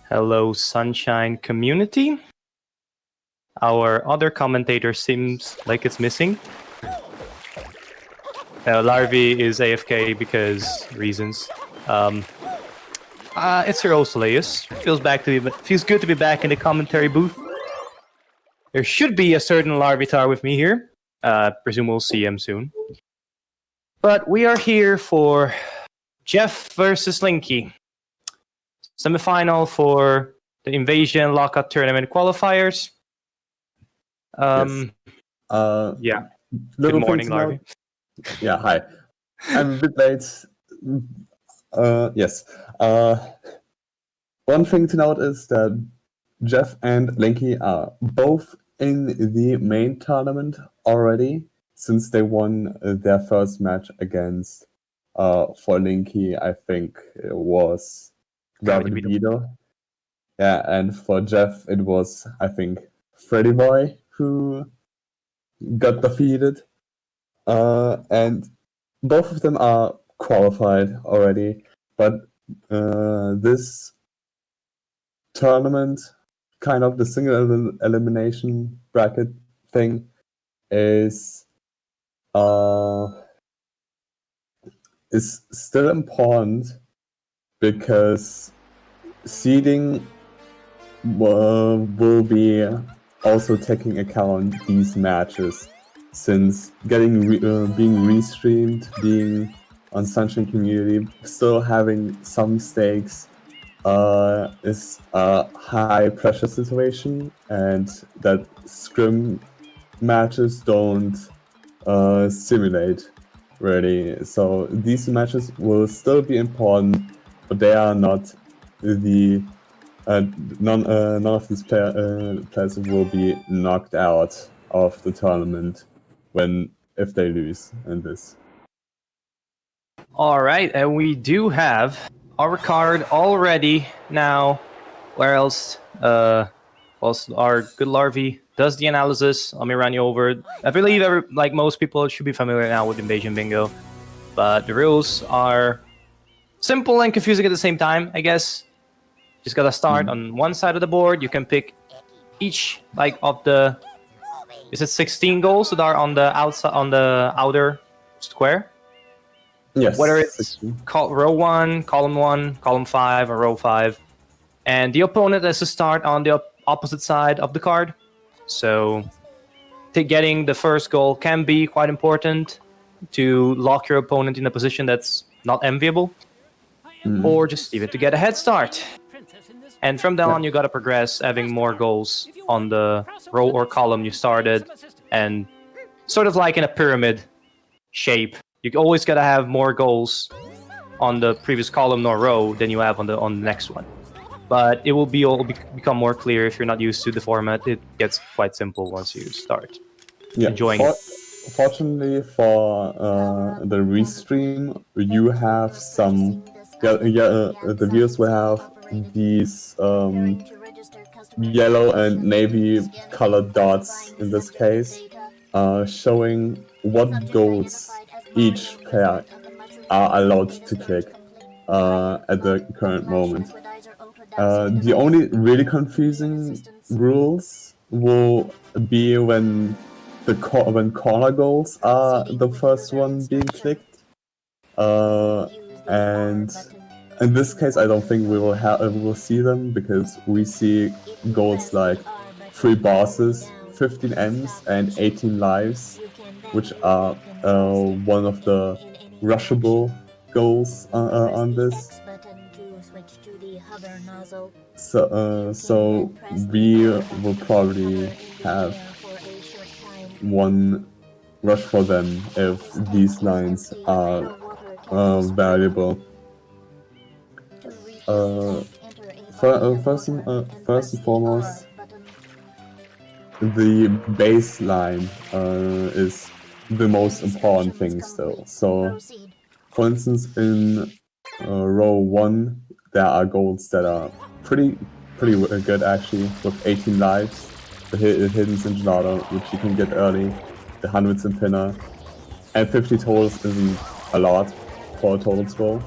Hello, Sunshine community. Our other commentator seems like it's missing. Larvi is AFK because reasons. It's your Oseleus. Feels good to be back in the commentary booth. There should be a certain Larvitar with me here. Presume we'll see him soon. But we are here for Jeff versus Linky. Semifinal for the Invasion Lockout Tournament qualifiers. Yeah. Good morning, Larvi. Yeah, hi. I'm a bit late. Yes. One thing to note is that Jeff and Linky are both in the main tournament already, since they won their first match against, for Linky, I think it was Gravity Beetle. Yeah, and for Jeff, it was, I think, Freddy Boy who got defeated. And both of them are qualified already, but this tournament, kind of the single elimination bracket thing, is still important because seeding will be also taking account these matches, since being restreamed, being on Sunshine Community, still having some stakes is a high pressure situation, and that scrim matches don't simulate really. So these matches will still be important, but they are not the none of these players will be knocked out of the tournament if they lose in this. All right, and we do have our card already now. Where else? Also, our good Larvi does the analysis. Let me run you over. I believe like most people should be familiar now with Invasion Bingo, but the rules are simple and confusing at the same time, I guess. Just gotta start on one side of the board. You can pick each of the. Is it 16 goals that are on the outer square? Yes. Whether it's row 1, column 1, column 5, or row 5, and the opponent has to start on the opposite side of the card. So, getting the first goal can be quite important to lock your opponent in a position that's not enviable, or just even to get a head start. And from then on, you gotta progress, having more goals on the row or column you started, and sort of like in a pyramid shape. You always gotta have more goals on the previous column or row than you have on the next one. But it will become more clear if you're not used to the format. It gets quite simple once you start enjoying it. Fortunately for the restream, you have some. The viewers will have these yellow and navy colored dots in this case, showing what goals each player are allowed to click at the current moment. The only really confusing rules will be when corner goals are the first one being clicked, and in this case, I don't think we will see them, because we see goals like 3 bosses, 15 Ms, and 18 lives, which are one of the rushable goals on this. So we will probably have one rush for them if these lines are valuable. First and foremost, the baseline is the most important thing still. So, for instance, in row 1, there are goals that are pretty good actually, with 18 lives, the hidden Cinchillada, which you can get early, the 100 in Pinner, and 50 totals isn't a lot for a total score.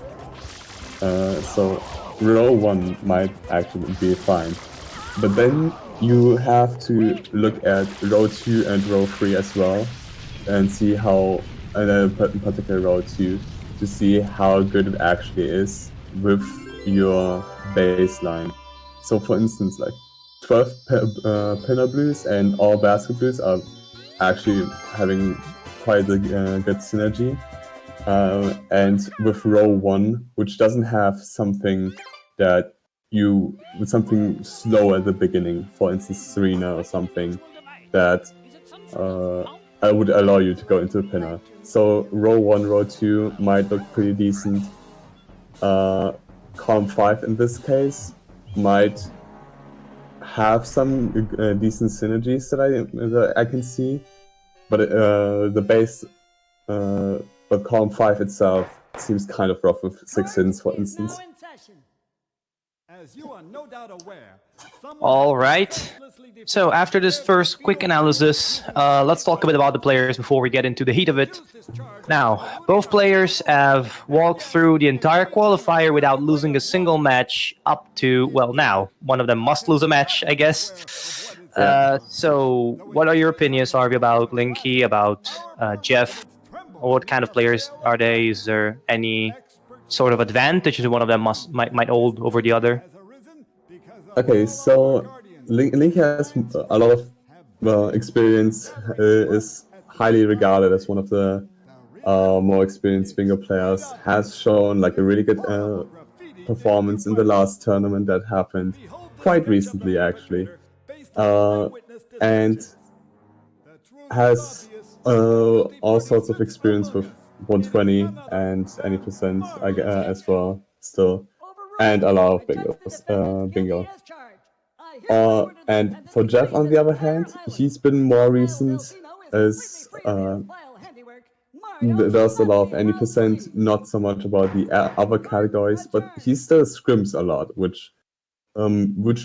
So row 1 might actually be fine. But then you have to look at row 2 and row 3 as well, and see how, in particular row 2, to see how good it actually is with your baseline. So for instance, like 12 pinner blues and all basket blues are actually having quite a good synergy. And with row 1, which doesn't have something that with something slow at the beginning, for instance Serena or something, that I would allow you to go into a pinner. So row 1, row 2 might look pretty decent. Column 5 in this case might have some decent synergies that I can see, but the base, but column 5 itself seems kind of rough with 6 hidden, for instance. All right. So after this first quick analysis, let's talk a bit about the players before we get into the heat of it. Now, both players have walked through the entire qualifier without losing a single match up to, well, now. One of them must lose a match, I guess. So what are your opinions, Harvey, about Linky, about Jeff? What kind of players are they? Is there any sort of advantage that one of them might hold over the other? Okay, so Link has a lot of experience, is highly regarded as one of the more experienced bingo players, has shown like a really good performance in the last tournament that happened quite recently actually, and has all sorts of experience with 120 and any percent as well still, and a lot of bingo. And for Jeff, on the other hand, he's been more recent, as does a lot of any percent, not so much about the other categories, but he still scrims a lot, which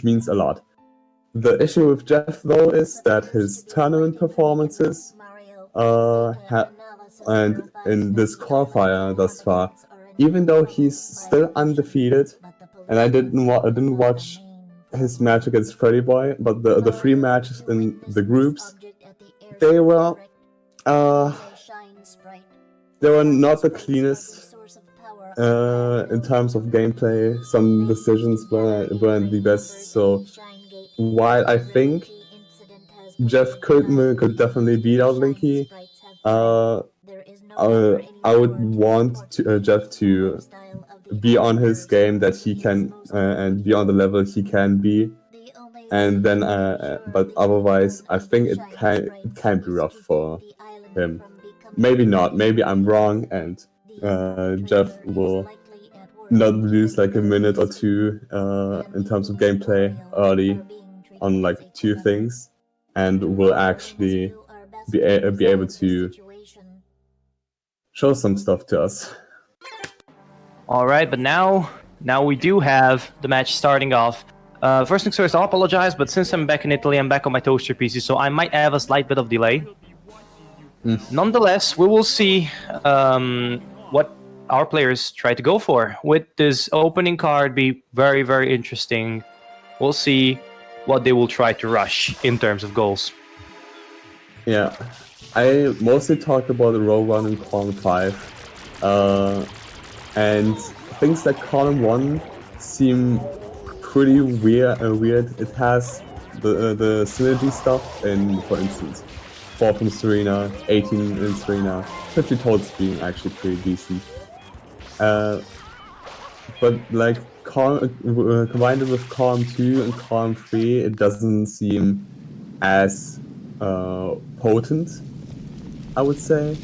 means a lot. The issue with Jeff, though, is that his tournament performances, and in this qualifier thus far, even though he's still undefeated, and I didn't watch his match against Freddy Boy, but the 3 matches in the groups, they were not the cleanest in terms of gameplay. Some decisions weren't the best. So while I think Jeff could definitely beat out Linky, I would want Jeff to be on his game that he can, and be on the level he can be, and then but otherwise I think it can be rough for him. Maybe not, maybe I'm wrong, and Jeff will not lose like a minute or two in terms of gameplay early on like 2 things, and will actually be able to show some stuff to us. All right, but now we do have the match starting off. First things first, I'll apologize, but since I'm back in Italy, I'm back on my toaster PC, so I might have a slight bit of delay. Nonetheless, we will see what our players try to go for. With this opening card be very, very interesting. We'll see what they will try to rush in terms of goals. Yeah, I mostly talked about the row 1 and column 5. And things like column 1 seem pretty weird. It has the synergy stuff in, for instance, 4 from Serena, 18 in Serena, 50 totes being actually pretty decent. But like combined with column 2 and column 3, it doesn't seem as potent, I would say.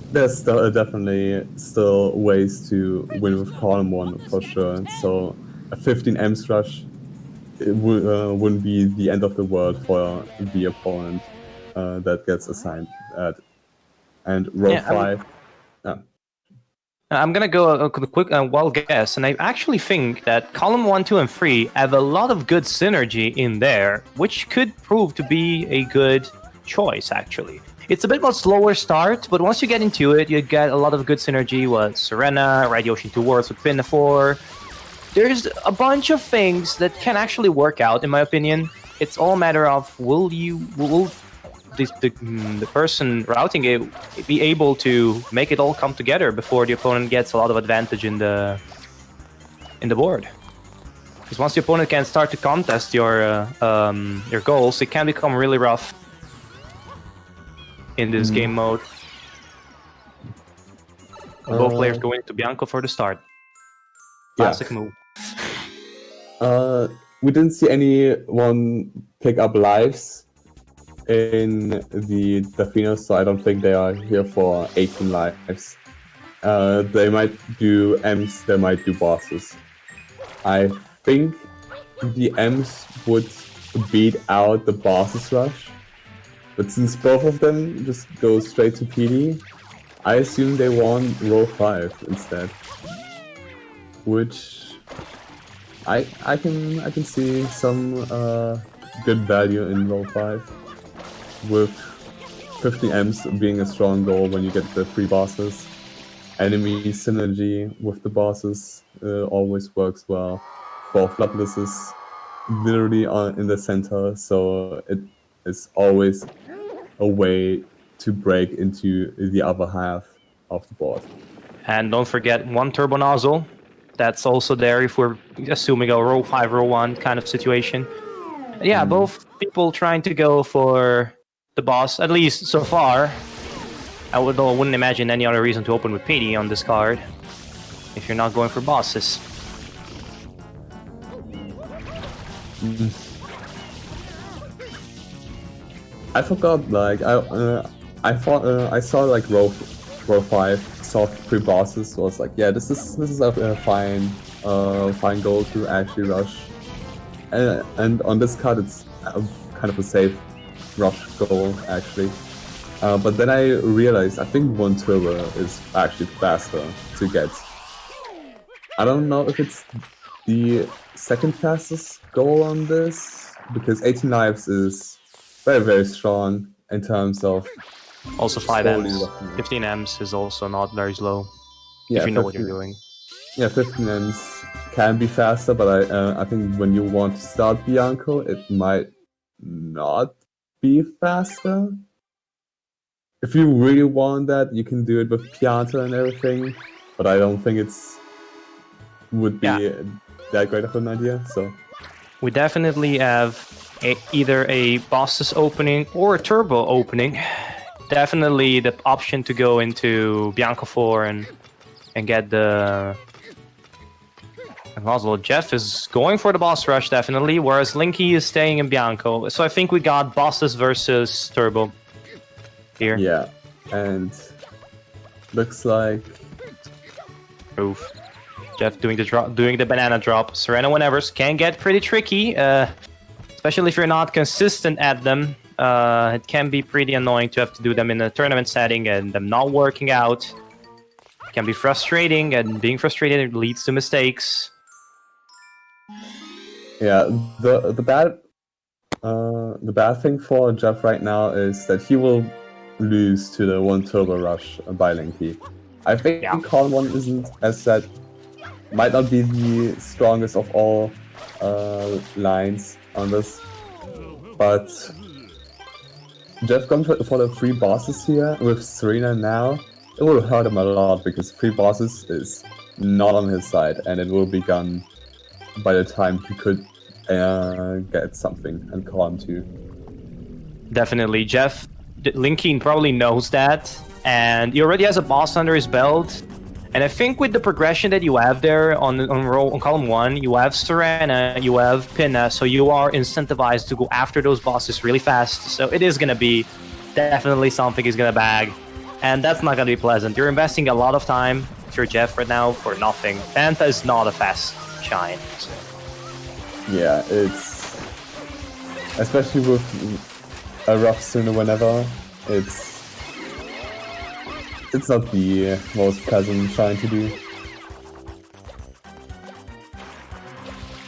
There's definitely still ways to win with column 1 for sure. So a 15 M's rush, it wouldn't be the end of the world for the opponent that gets assigned at. And row 5. I'm gonna go a quick wild guess, and I actually think that column 1, 2, and 3 have a lot of good synergy in there, which could prove to be a good choice, actually. It's a bit more slower start, but once you get into it, you get a lot of good synergy with Serena, Red Ocean 2 Worlds with Pinafore. there's a bunch of things that can actually work out, in my opinion. It's all a matter of will the person routing it be able to make it all come together before the opponent gets a lot of advantage in the board. Because once the opponent can start to contest your goals, it can become really rough in this game mode. Both players go into Bianco for the start. Classic move. We didn't see anyone pick up lives in the Delfinos, so I don't think they are here for 18 lives. They might do M's, they might do bosses. I think the M's would beat out the bosses rush, but since both of them just go straight to PD, I assume they won row 5 instead. Which I can see some good value in row 5, with 50 M's being a strong goal when you get the 3 bosses. Enemy synergy with the bosses always works well. 4 Flubblesses literally in the center, so it is always a way to break into the other half of the board. And don't forget 1 Turbo Nozzle. That's also there if we're assuming a row 5, row 1 kind of situation. Yeah, both people trying to go for the boss, at least so far. I wouldn't imagine any other reason to open with PD on this card if you're not going for bosses. I forgot, like, I thought I saw like row 5, saw 3 bosses, so I was like, yeah, this is a fine goal to actually rush. And on this card, it's kind of a safe rush goal actually. But then I realized I think 1 Turbo is actually faster to get. I don't know if it's the second fastest goal on this, because 18 lives is very, very strong in terms of... Also 5 M's. 15 M's is also not very slow, if you know what you're doing. Yeah, 15 M's can be faster, but I think when you want to start Bianco, it might not be faster. If you really want that, you can do it with Pianta and everything, but I don't think would be that great of an idea. So we definitely have either a bosses opening or a turbo opening. Definitely the option to go into Bianco 4 and get the Oslo. Jeff is going for the boss rush definitely, whereas Linky is staying in Bianco. So I think we got bosses versus turbo here. Yeah, and looks like Oof. Jeff doing the banana drop. Serena winnevers can get pretty tricky, especially if you're not consistent at them. It can be pretty annoying to have to do them in a tournament setting and them not working out. It can be frustrating, and being frustrated leads to mistakes. Yeah, the bad thing for Jeff right now is that he will lose to the 1 Turbo Rush by Linky. I think Column 1 isn't, as said, might not be the strongest of all lines on this, but Jeff going for the 3 bosses here with Serena now, it will hurt him a lot because 3 bosses is not on his side, and it will be gone by the time he could get something and Column 2. Definitely, Jeff Linky probably knows that, and he already has a boss under his belt. And I think with the progression that you have there on column 1, you have Serena, you have Pinna, so you are incentivized to go after those bosses really fast. So it is going to be definitely something he's going to bag. And that's not going to be pleasant. You're investing a lot of time, if you're Jeff right now, for nothing. Panta is not a fast shine. So. Yeah, it's... especially with a rough sooner whenever, it's not the most pleasant shine to do.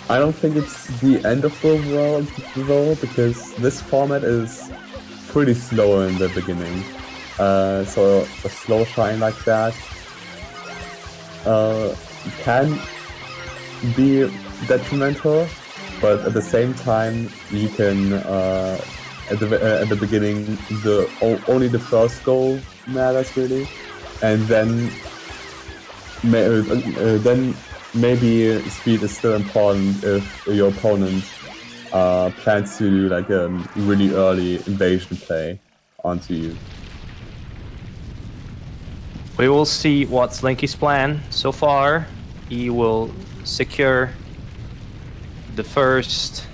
I don't think it's the end of the world though, because this format is pretty slow in the beginning. So a slow shine like that can be detrimental, but at the same time you can at the beginning only the first goal matters really, and then maybe speed is still important if your opponent plans to do like a really early invasion play onto you. We will see what's Linky's plan. So far, he will secure the first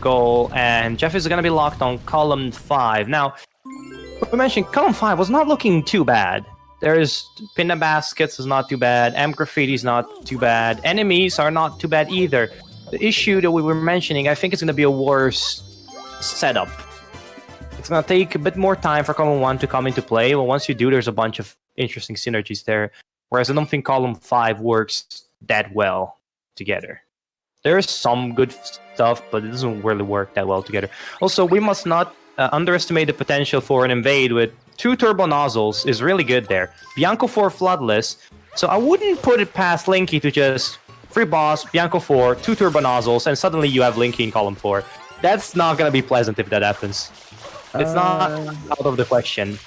goal, and Jeff is going to be locked on column 5. Now, we mentioned column 5 was not looking too bad. There's Pinna Baskets is not too bad, M Graffiti is not too bad, enemies are not too bad either. The issue that we were mentioning, I think it's going to be a worse setup. It's going to take a bit more time for column 1 to come into play, but once you do, there's a bunch of interesting synergies there, whereas I don't think column 5 works that well together. There's some good stuff, but it doesn't really work that well together. Also, we must not underestimate the potential for an invade with 2 turbo nozzles is really good there. Bianco 4 floodless, so I wouldn't put it past Linky to just free boss, Bianco 4, 2 turbo nozzles, and suddenly you have Linky in column 4. That's not gonna be pleasant if that happens. It's not out of the question.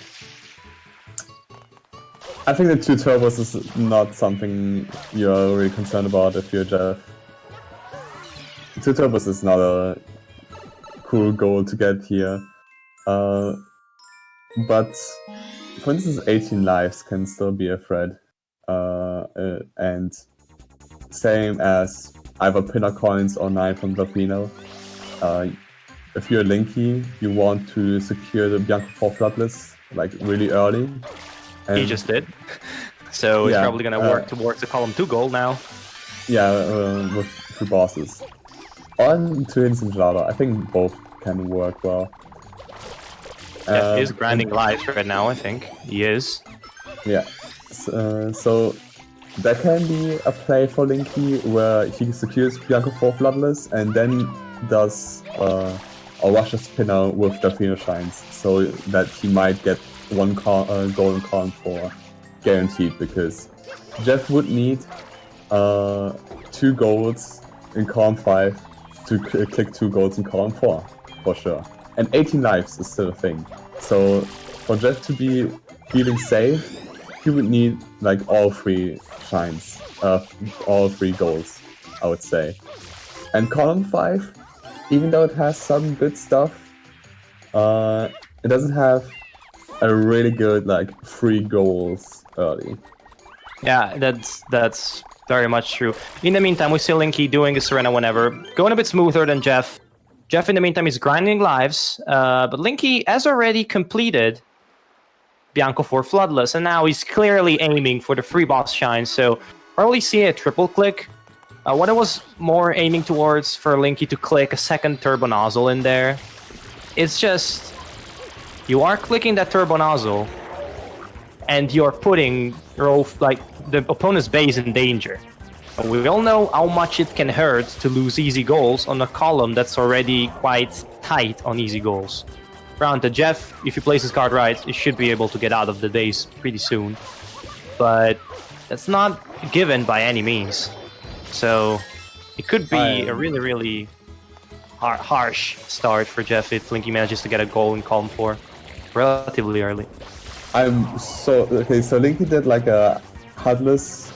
I think the 2 turbos is not something you're really concerned about if you're Jeff. 2 turbos is not a cool goal to get here. But, for instance, 18 lives can still be a threat. And same as either Pinner Coins or 9 from Delfino. If you're Linky, you want to secure the Bianco 4 Floodless like really early. He just did. So he's probably going to work towards the column 2 goal now. Yeah, with 3 bosses. On Twins and Java, I think both can work well. Jeff is grinding lives right now, I think. He is. Yeah. So that can be a play for Linky where he secures Bianco 4 Floodless and then does or rushes Pinner with Delfino Shines, so that he might get 1 golden column 4 guaranteed, because Jeff would need 2 golds in column 5 to click 2 golds in column 4, for sure. And 18 lives is still a thing. So for Jeff to be feeling safe, he would need like all 3 shines, all 3 golds, I would say. And column 5, even though it has some good stuff, it doesn't have a really good like 3 goals early. Yeah, that's very much true. In the meantime, we see Linky doing his Serena whenever, going a bit smoother than Jeff. Jeff, in the meantime, is grinding lives, but Linky has already completed Bianco 4 Floodless, and now he's clearly aiming for the free boss shine, so probably see a triple click. What I was more aiming towards for Linky to click a 2nd turbo nozzle in there, it's just you are clicking that turbo nozzle and you're putting the opponent's base in danger. We all know how much it can hurt to lose easy goals on a column that's already quite tight on easy goals. Granted, Jeff, if he plays his card right, he should be able to get out of the base pretty soon, but that's not given by any means. So it could be a really, really harsh start for Jeff if Linky manages to get a goal in column 4 relatively early. So Linky did like a HUDless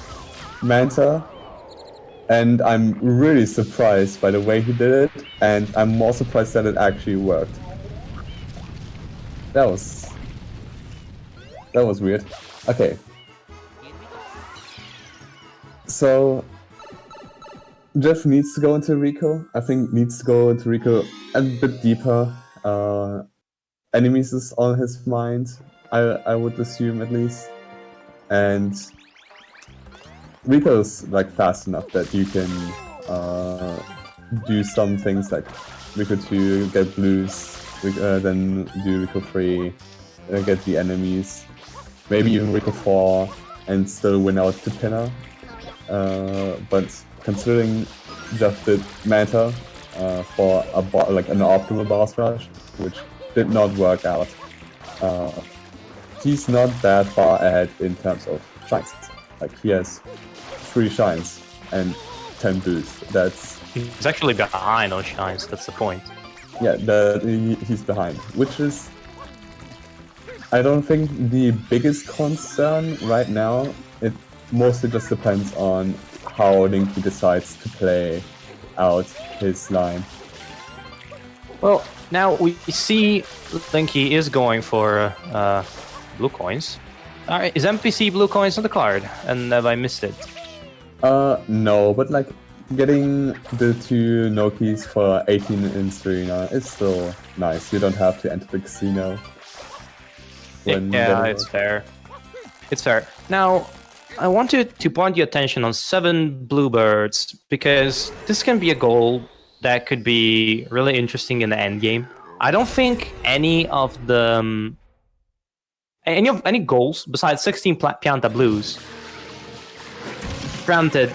Manta, and I'm really surprised by the way he did it, and I'm more surprised that it actually worked. That was weird. Okay. So Jeff needs to go into Rico. I think needs to go into Rico a bit deeper. Enemies is on his mind, I would assume at least. And Rico's like fast enough that you can do some things like Rico 2, get blues, then do Rico 3, get the enemies, maybe even Rico 4, and still win out to Pinner. But considering Jeff did Manta for an optimal boss rush, which did not work out, he's not that far ahead in terms of shines. Like he has 3 shines, and 10 boost. That's He's actually behind on shines. That's the point. yeah, he's behind, which is I don't think the biggest concern right now. It mostly just depends on how Linky decides to play out his line. Well, now we see Linky is going for blue coins. Alright, is NPC blue coins on the card? And have I missed it? No, but like getting the 2 Nokis for 18 in Serena is still nice. You don't have to enter the casino. Yeah, it's fair. It's fair. Now, I wanted to point your attention on 7 bluebirds, because this can be a goal that could be really interesting in the end game. I don't think any of the any goals besides 16 Pianta blues. Granted,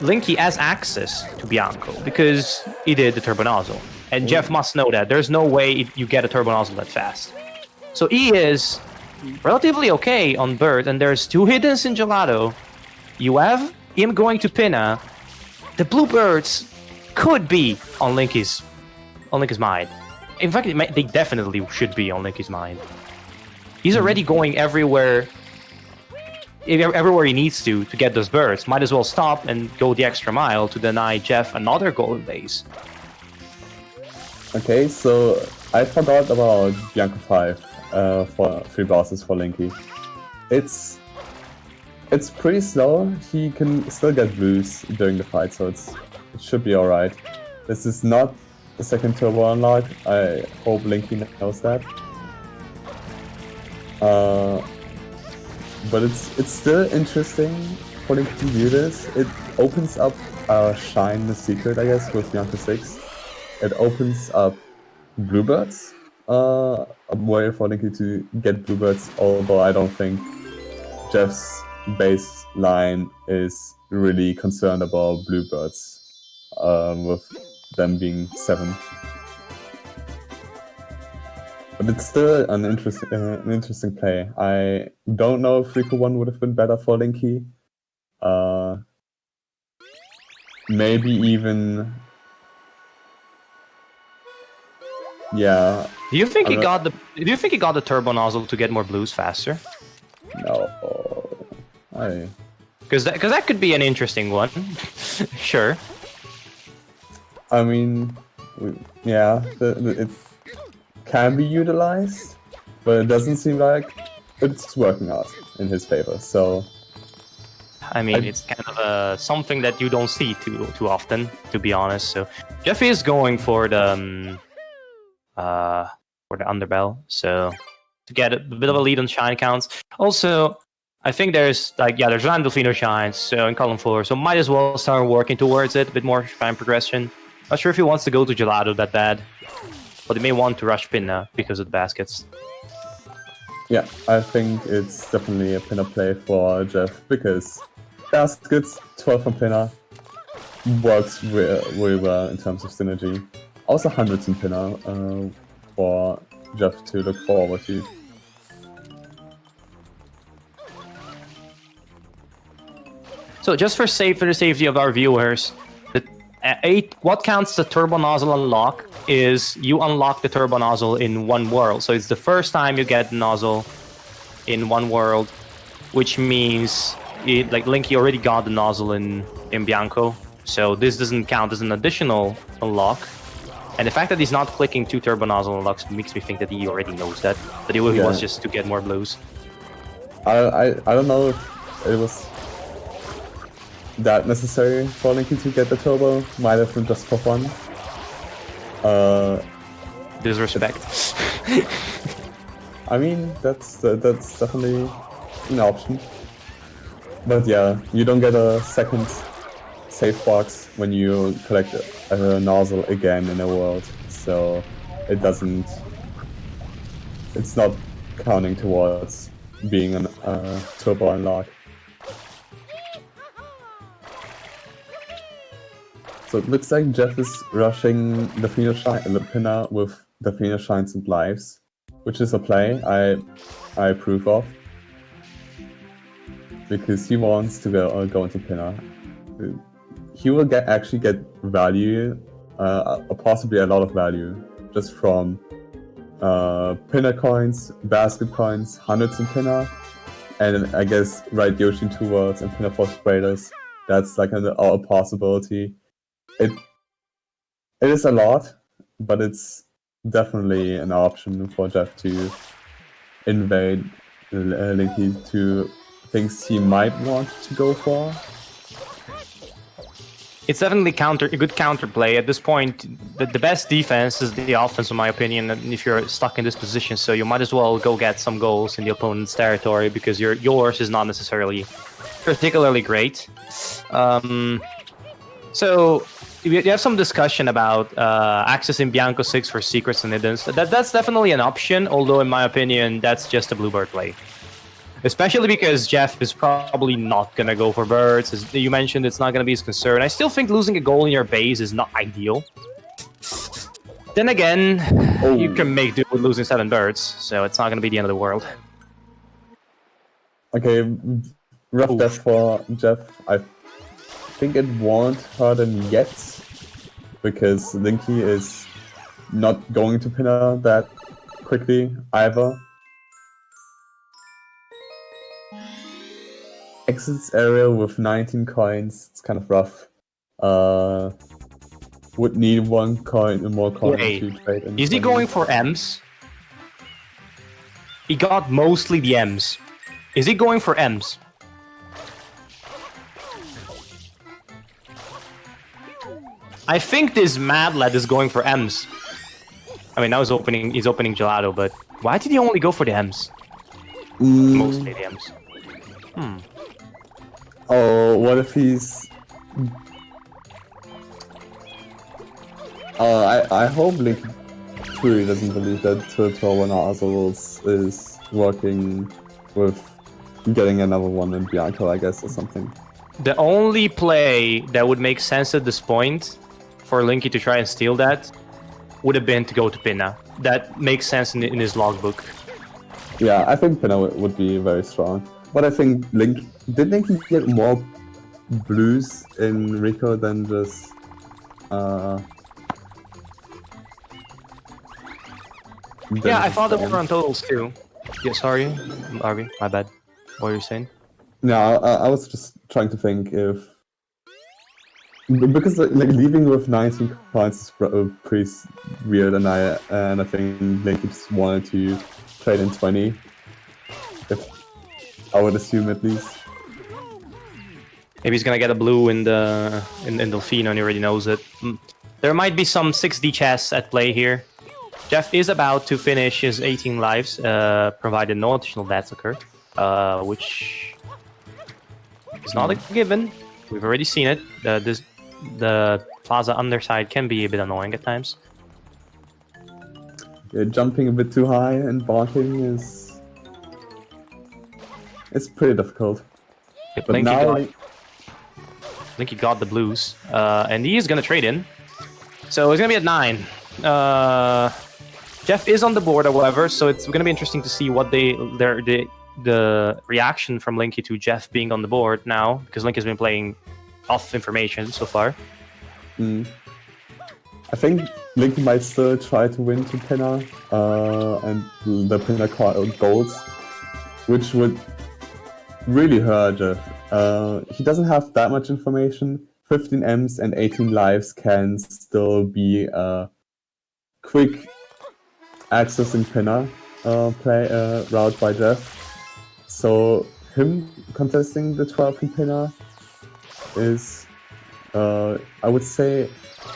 Linky has access to Bianco because he did the turbo nozzle, and Jeff must know that there's no way you get a turbo nozzle that fast. So he is relatively okay on Bird, and there's 2 hiddens in Gelato. You have him going to Pinna. The bluebirds could be on Linky's mind. In fact, they definitely should be on Linky's mind. He's already going everywhere he needs to get those birds. Might as well stop and go the extra mile to deny Jeff another golden base. Okay, so I forgot about Bianco 5 for 3 bosses for Linky. It's pretty slow. He can still get blues during the fight, so it should be alright. This is not the second turbo unlock. I hope Linky knows that. But it's still interesting for Linky to do this. It opens up Shine the Secret, I guess, with Bianco 6. It opens up bluebirds. A way for Linky to get bluebirds, although I don't think Jeff's baseline is really concerned about bluebirds, with them being 7. But it's still an interesting play. I don't know if Rico 1 would have been better for Linky. Maybe even... Yeah. Do you think he got the turbo nozzle to get more blues faster? No. Because that could be an interesting one. Sure. I mean, yeah, it can be utilized, but it doesn't seem like it's working out in his favor. So, I mean, it's kind of something that you don't see too often, to be honest. So, Jeff is going for the underbell, so to get a bit of a lead on shine counts. Also, I think there's there's Delfino shines, so in column 4, so might as well start working towards it, a bit more shine progression. Not sure if he wants to go to Gelato that bad, but he may want to rush Pinna because of the baskets. Yeah, I think it's definitely a Pinna play for Jeff, because baskets, 12 from Pinna, works really well in terms of synergy. Also hundreds in Pinna for Jeff to look forward to. So just for the safety of our viewers, what counts the turbo nozzle unlock is you unlock the turbo nozzle in one world. So it's the first time you get the nozzle in one world, which means Linky already got the nozzle in Bianco. So this doesn't count as an additional unlock. And the fact that he's not clicking 2 turbo nozzle unlocks makes me think that he already knows that he wants just to get more blues. I don't know if it was that necessary for Linky to get the turbo. Might have been just for fun. Disrespect. I mean, that's definitely an option. But yeah, you don't get a second safe box when you collect a nozzle again in a world, so it's not counting towards being a turbo unlock. So it looks like Jeff is rushing the Pinna with the Phoenix Shines and Lives, which is a play I approve of, because he wants to go into Pinna. he will actually get value, possibly a lot of value, just from pinner coins, basket coins, hundreds in pinner, and I guess right Yoshi 2 Worlds and pinner for spraders. That's like a possibility. It is a lot, but it's definitely an option for Jeff to invade Linky to things he might want to go for. It's definitely a good counterplay. At this point, the best defense is the offense, in my opinion, if you're stuck in this position. So you might as well go get some goals in the opponent's territory, because yours is not necessarily particularly great. So you have some discussion about accessing Bianco 6 for secrets and hiddens. That's definitely an option, although in my opinion, that's just a bluebird play. Especially because Jeff is probably not going to go for birds. As you mentioned, it's not going to be his concern. I still think losing a goal in your base is not ideal. Then again, you can make do with losing 7 birds, so it's not going to be the end of the world. Okay, rough death for Jeff. I think it won't hurt him yet, because Linky is not going to pinner that quickly either. Exits area with 19 coins. It's kind of rough. Would need more coin to trade. Is he going for M's? He got mostly the M's. Is he going for M's? I think this Mad Lad is going for M's. I mean, now he's opening Gelato, but why did he only go for the M's? Mostly the M's. Oh, what if he's... I hope Link truly doesn't believe that Turbo Nozzles is working with getting another one in Bianco, I guess, or something. The only play that would make sense at this point for Linky to try and steal that would have been to go to Pinna. That makes sense in his logbook. Yeah, I think Pinna would be very strong. But I think did Linky get more blues in Rico than just yeah, I thought they were on totals too. Yeah, sorry, Arby, my bad. What were you saying? No, I was just trying to think if, because like leaving with 19 points is pretty weird, and I think Linky just wanted to trade in 20. If I would assume, at least. Maybe he's gonna get a blue in Delfino, and he already knows it. There might be some 6D chess at play here. Jeff is about to finish his 18 lives, provided no additional deaths occur, which is not a given. We've already seen it. The plaza underside can be a bit annoying at times. Yeah, jumping a bit too high and bonking is... it's pretty difficult. But now... Linky got the blues, and he is gonna trade in. So it's gonna be at 9. Jeff is on the board, however, so it's gonna be interesting to see what the reaction from Linky to Jeff being on the board now, because Linky has been playing off information so far. I think Linky might still try to win to Pinna, and the Pinna golds, which would really hurt Jeff. He doesn't have that much information. 15 M's and 18 lives can still be a quick accessing Pinna route by Jeff. So him contesting the 12 from Pinna is, I would say,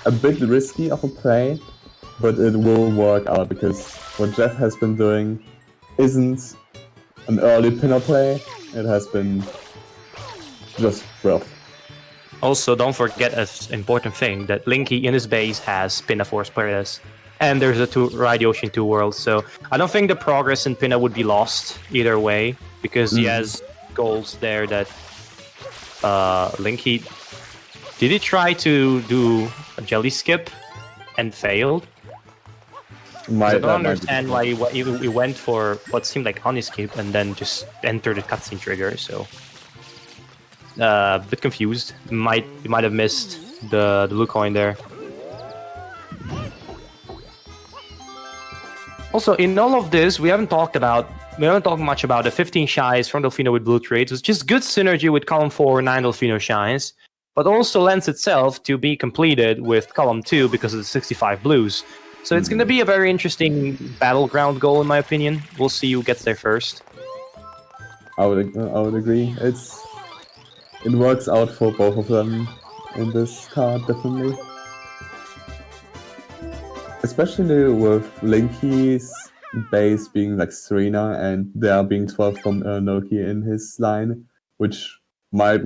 a bit risky of a play, but it will work out, because what Jeff has been doing isn't an early Pinna play. It has been just rough. Also, don't forget an important thing, that Linky in his base has Pinna Force players, and there's a Ride Yoshi in 2 Worlds, so I don't think the progress in Pinna would be lost either way, because he has goals there that Linky... Did he try to do a jelly skip and failed? I don't understand why he went for what seemed like honey skip and then just entered the cutscene trigger, so... a bit confused. You might have missed the blue coin there. Also, in all of this, we haven't talked much about the 15 Shies from Delfino with blue trades, which is good synergy with column 4, 9 Delfino Shies, but also lends itself to be completed with column 2 because of the 65 blues. So it's going to be a very interesting battleground goal, in my opinion. We'll see who gets there first. I would agree. It works out for both of them in this card, definitely. Especially with Linky's base being like Serena and there being 12 from Noki in his line, which might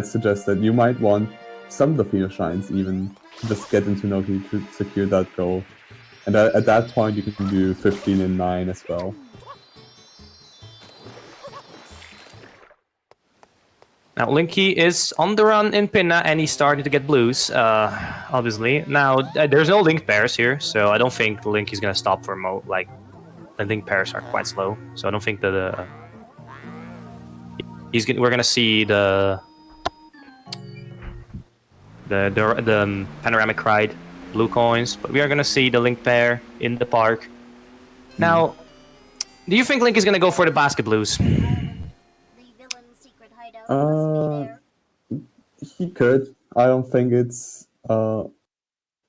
suggest that you might want some Delfino Shines even to just get into Noki to secure that goal. And at that point you can do 15 and 9 as well. Now, Linky is on the run in Pinna, and he's starting to get blues, obviously. Now, there's no link pairs here, so I don't think Linky's going to stop for Mo. Like, the link pairs are quite slow, so I don't think that we're going to see the panoramic ride blue coins, but we are going to see the link pair in the park. Now, do you think Link is going to go for the basket blues? He could. I don't think it's. You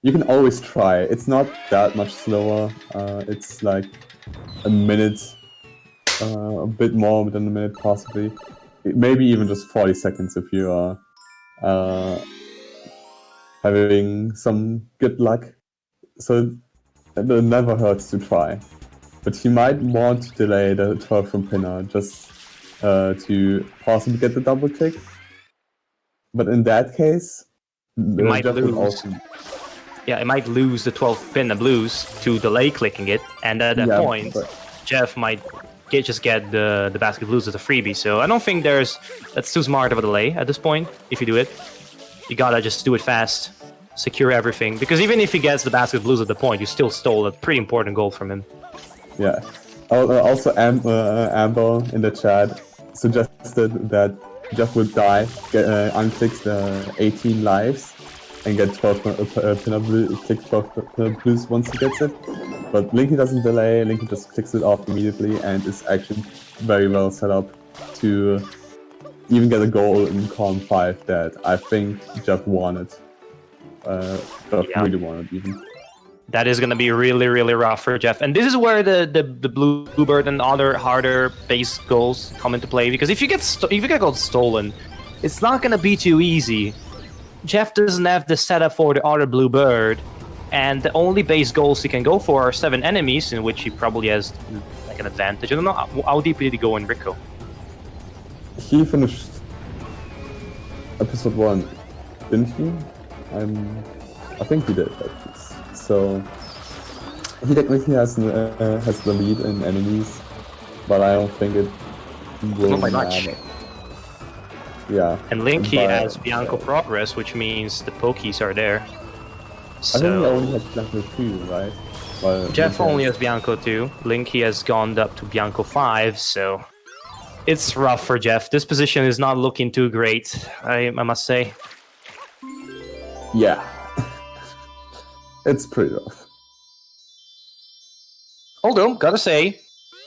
can always try. It's not that much slower. It's like a minute, a bit more than a minute possibly. Maybe even just 40 seconds if you are having some good luck. So it never hurts to try. But you might want to delay the 12 from Pinner just to possibly get the double tick. But in that case, it might lose. Yeah, it might lose the 12 Pinner blues to delay clicking it, and at that point, Jeff might just get the basket blues as a freebie. So I don't think that's too smart of a delay at this point. If you do it, you gotta just do it fast, secure everything. Because even if he gets the basket blues at the point, you still stole a pretty important goal from him. Yeah. Also, Amber in the chat suggested that Jeff would die, unclick the 18 lives, and get 12 click 12 blues once he gets it. But Linky doesn't delay, Linky just clicks it off immediately and is actually very well set up to even get a goal in column 5 that I think Jeff wanted. Really wanted even. That is going to be really, really rough for Jeff. And this is where the Bluebird and other harder base goals come into play. Because if you get gold stolen, it's not going to be too easy. Jeff doesn't have the setup for the other Bluebird. And the only base goals he can go for are 7 enemies, in which he probably has like an advantage. I don't know, how deep did he go in Rico? He finished episode 1, didn't he? I think he did, at least. So he technically has the lead in enemies, but I don't think it will matter. Yeah. And Linky has Bianco Progress, which means the Pokies are there. So I think he only has Bianco 2, right? Well, Jeff only has Bianco 2. Linky has gone up to Bianco 5, so it's rough for Jeff. This position is not looking too great, I must say. Yeah. It's pretty rough. Although, gotta say,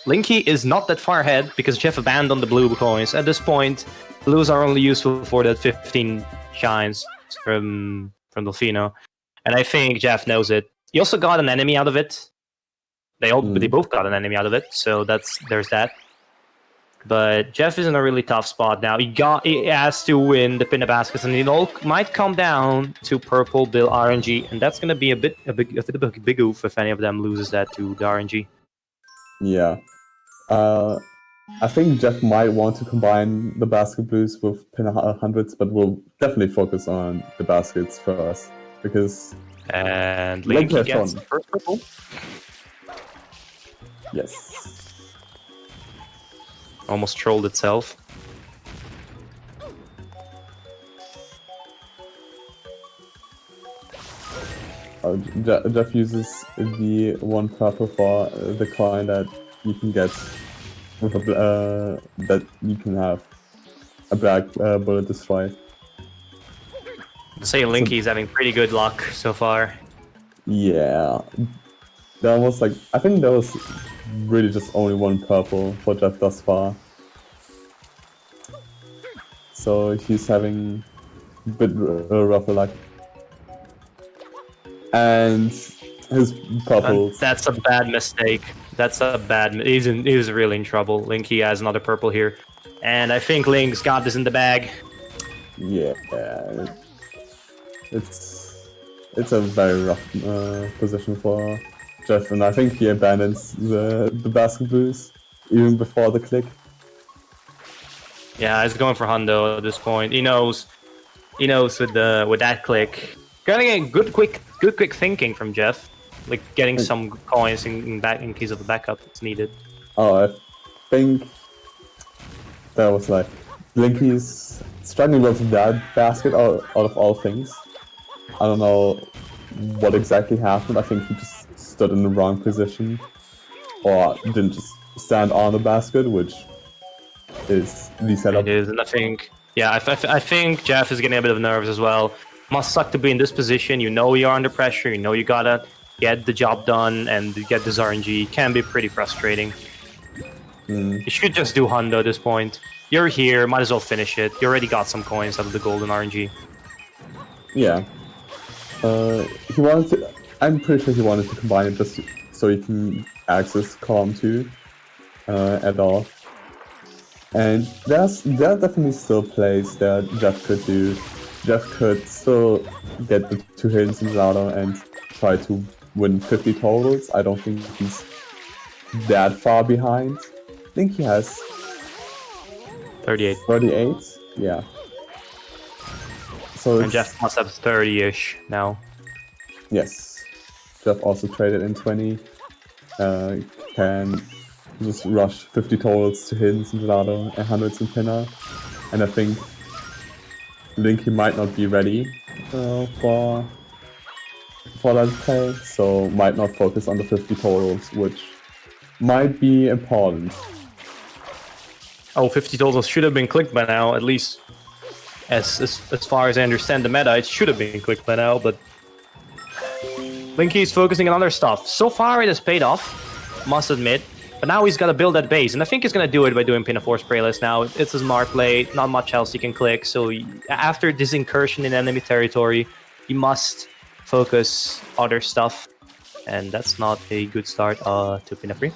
Linky is not that far ahead because Jeff abandoned the blue coins. At this point, blues are only useful for that 15 shines from Delfino. And I think Jeff knows it. He also got an enemy out of it. They both got an enemy out of it, so there's that. But Jeff is in a really tough spot now. He has to win the Pinna baskets, and it all might come down to Purple, Bill, RNG, and that's gonna be a big oof if any of them loses that to the RNG. Yeah. I think Jeff might want to combine the basket blues with Pinna hundreds, but we'll definitely focus on the baskets first because. And Linky gets the first purple. Yes. Almost trolled itself. Jeff uses the 1 purple for the coin that you can get with that you can have a black bullet destroyed. I'd say Linky's having pretty good luck so far. Yeah, there was like, I think there was really just only one purple for Jeff thus far. So he's having a bit rougher luck. And his purples. That's a bad mistake. That's a bad. He's really in trouble. Linky has another purple here, and I think Link's got this in the bag. Yeah, it's a very rough position for Jeff, and I think he abandons the basket boost even before the click. Yeah, he's going for Hundo at this point. He knows with that click. Getting a good quick thinking from Jeff, like getting some coins in case of a backup that's needed. Oh, I think that was like Linky's struggling with that basket out of all things. I don't know what exactly happened. I think he just stood in the wrong position, or didn't just stand on the basket, which is the setup. It is, and I think, yeah, I think Jeff is getting a bit of nerves as well. Must suck to be in this position. You know you're under pressure. You know you gotta get the job done and get this RNG. Can be pretty frustrating. You should just do Hundo at this point. You're here, might as well finish it. You already got some coins out of the golden RNG. Yeah. He wanted to. I'm pretty sure he wanted to combine it just so he can access column 2 at all. And there are definitely still plays that Jeff could do. Jeff could still get the 2 hits in Lado and try to win 50 totals. I don't think he's that far behind. I think he has 38. 38? Yeah. So And Jeff must have 30-ish now. Yes. Jeff also traded in 20. Can just rush 50 totals to hidden in Gelato and hundreds in Pinner. And I think Linky might not be ready for that play, so might not focus on the 50 totals, which might be important. Oh, 50 totals should have been clicked by now, at least as far as I understand the meta, it should have been clicked by now, but Linky's focusing on other stuff. So far it has paid off, must admit, but now he's got to build that base, and I think he's going to do it by doing Pinafore Sprayless now. It's a smart play, not much else he can click, so after this incursion in enemy territory, he must focus other stuff, and that's not a good start to Pinafore.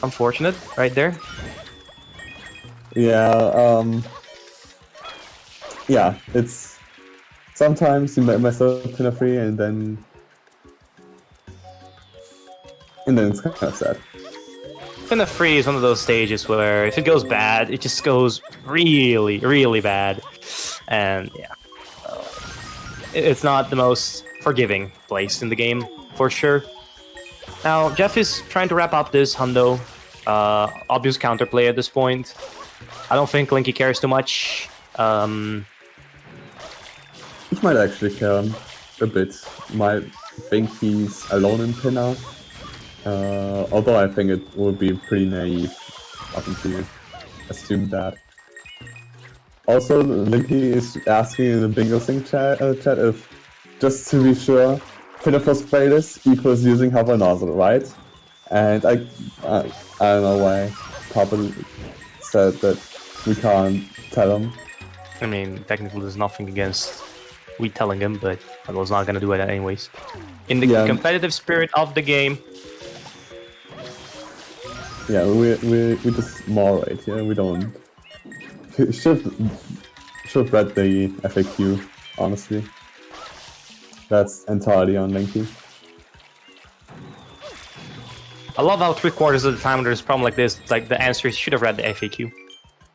Unfortunate, right there. Yeah, yeah, it's sometimes you mess up Pinafore and then it's kind of sad. Pinafore is one of those stages where if it goes bad, it just goes really, really bad, and yeah, it's not the most forgiving place in the game for sure. Now Jeff is trying to wrap up this Hundo. Obvious counterplay at this point. I don't think Linky cares too much. He might actually care a bit. Might think he's alone in Pinner. Although I think it would be pretty naive of him to assume that. Also, Linky is asking in the Bingo Sync chat if, just to be sure, Pinafore Sprayless equals using Hover Nozzle, right? And I don't know why Papa said that we can't tell him. I mean, technically there's nothing against we telling him, but I was not gonna do it anyways. In the competitive spirit of the game. Yeah, we just moderate. Yeah, we don't. Should have read the FAQ. Honestly, that's entirely on Linky. I love how 3/4 of the time when there's a problem like this, like the answer should have read the FAQ.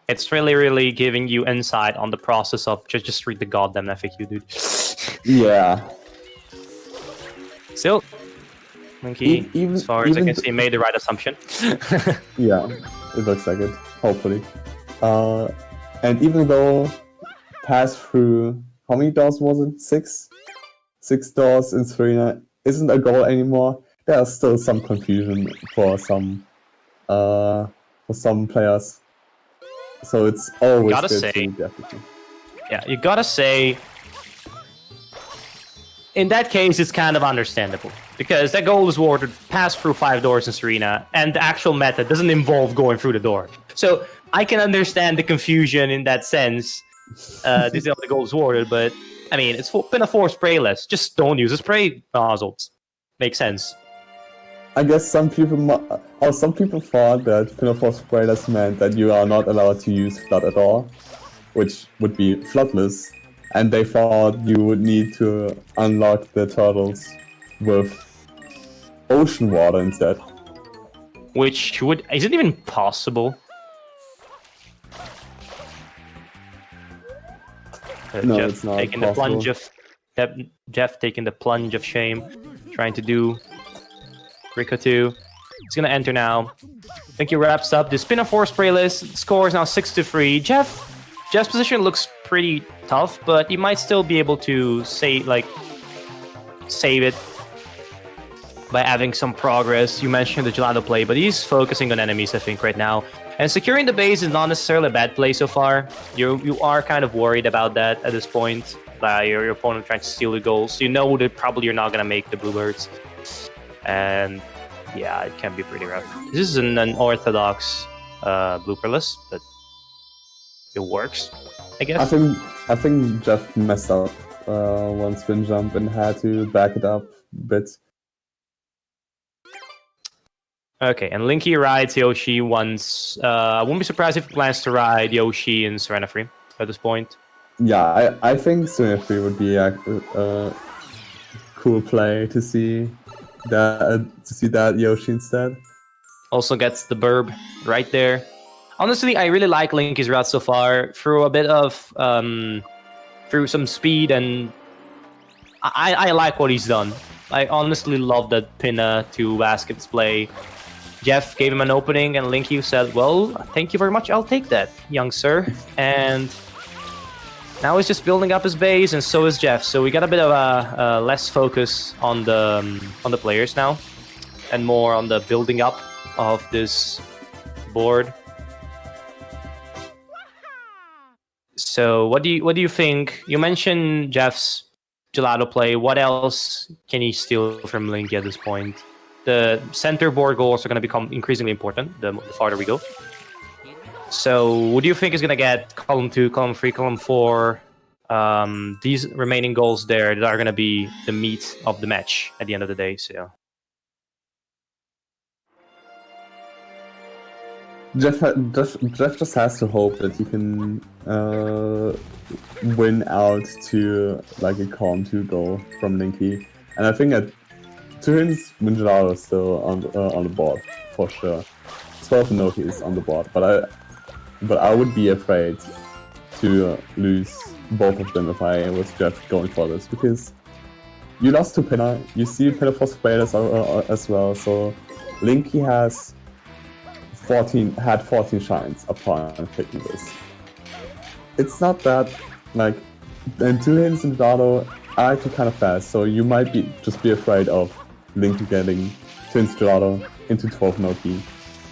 It's really, really giving you insight on the process of just read the goddamn FAQ, dude. Yeah. Still, Linky, as far as I can see, made the right assumption. Yeah, it looks like it. Hopefully. And even though pass through, how many doors was it? 6? 6 doors in Serena isn't a goal anymore. There's still some confusion for some players. So it's always Gotta good say. to definitely. Yeah, you gotta say, in that case, it's kind of understandable. Because that goal is awarded pass through 5 doors in Serena, and the actual method doesn't involve going through the door. So I can understand the confusion in that sense. This is how the goal is awarded, but I mean, it's been a 4 sprayless. Just don't use a spray nozzle. Makes sense. I guess some people thought that Pinafore Sprayless meant that you are not allowed to use flood at all, which would be floodless, and they thought you would need to unlock the turtles with ocean water instead. Which is it even possible? No, Jeff it's not taking possible. the plunge of Jeff taking the plunge of shame, trying to do Rico 2. He's gonna enter now. I think he wraps up the spin-off 4 sprayless. Score is now 6-3. Jeff's position looks pretty tough, but he might still be able to save it by having some progress. You mentioned the gelato play, but he's focusing on enemies, I think, right now. And securing the base is not necessarily a bad play so far. You are kind of worried about that at this point. Your opponent trying to steal the goals. You know that probably you're not gonna make the Bluebirds. And yeah, it can be pretty rough. This is an unorthodox blooperless, but it works, I guess. I think Jeff messed up one spin jump and had to back it up a bit. Okay, and Linky rides Yoshi once. I wouldn't be surprised if he plans to ride Yoshi in Serena Free at this point. Yeah, I think Serena Free would be a cool play to see that Yoshi instead. Also gets the burb right there. Honestly, I really like Linky's route so far. Through a bit of through some speed, and I like what he's done. I honestly love that Pinna to baskets play. Jeff gave him an opening, and Linky said, "Well, thank you very much. I'll take that, young sir." And now he's just building up his base, and so is Jeff. So we got a bit of a less focus on the players now, and more on the building up of this board. So what do you think? You mentioned Jeff's gelato play. What else can he steal from Linky at this point? The center board goals are going to become increasingly important the farther we go. So what do you think is going to get column 2, column 3, column 4? These remaining goals there that are going to be the meat of the match at the end of the day. So Jeff just has to hope that he can win out to like a column 2 goal from Linky, and I think at 2 hints Minjaro is still on the board for sure. 12 Noki is on the board, but I would be afraid to lose both of them if I was Jeff going for this, because you lost to Pinna, you see Pinna for Sprayless as well, so Linky had 14 shines upon picking this. It's not that, like, and 2 hints in Gelato are actually kind of fast, so you might just be afraid of Linky getting 2 hints Gelato into 12 Noki.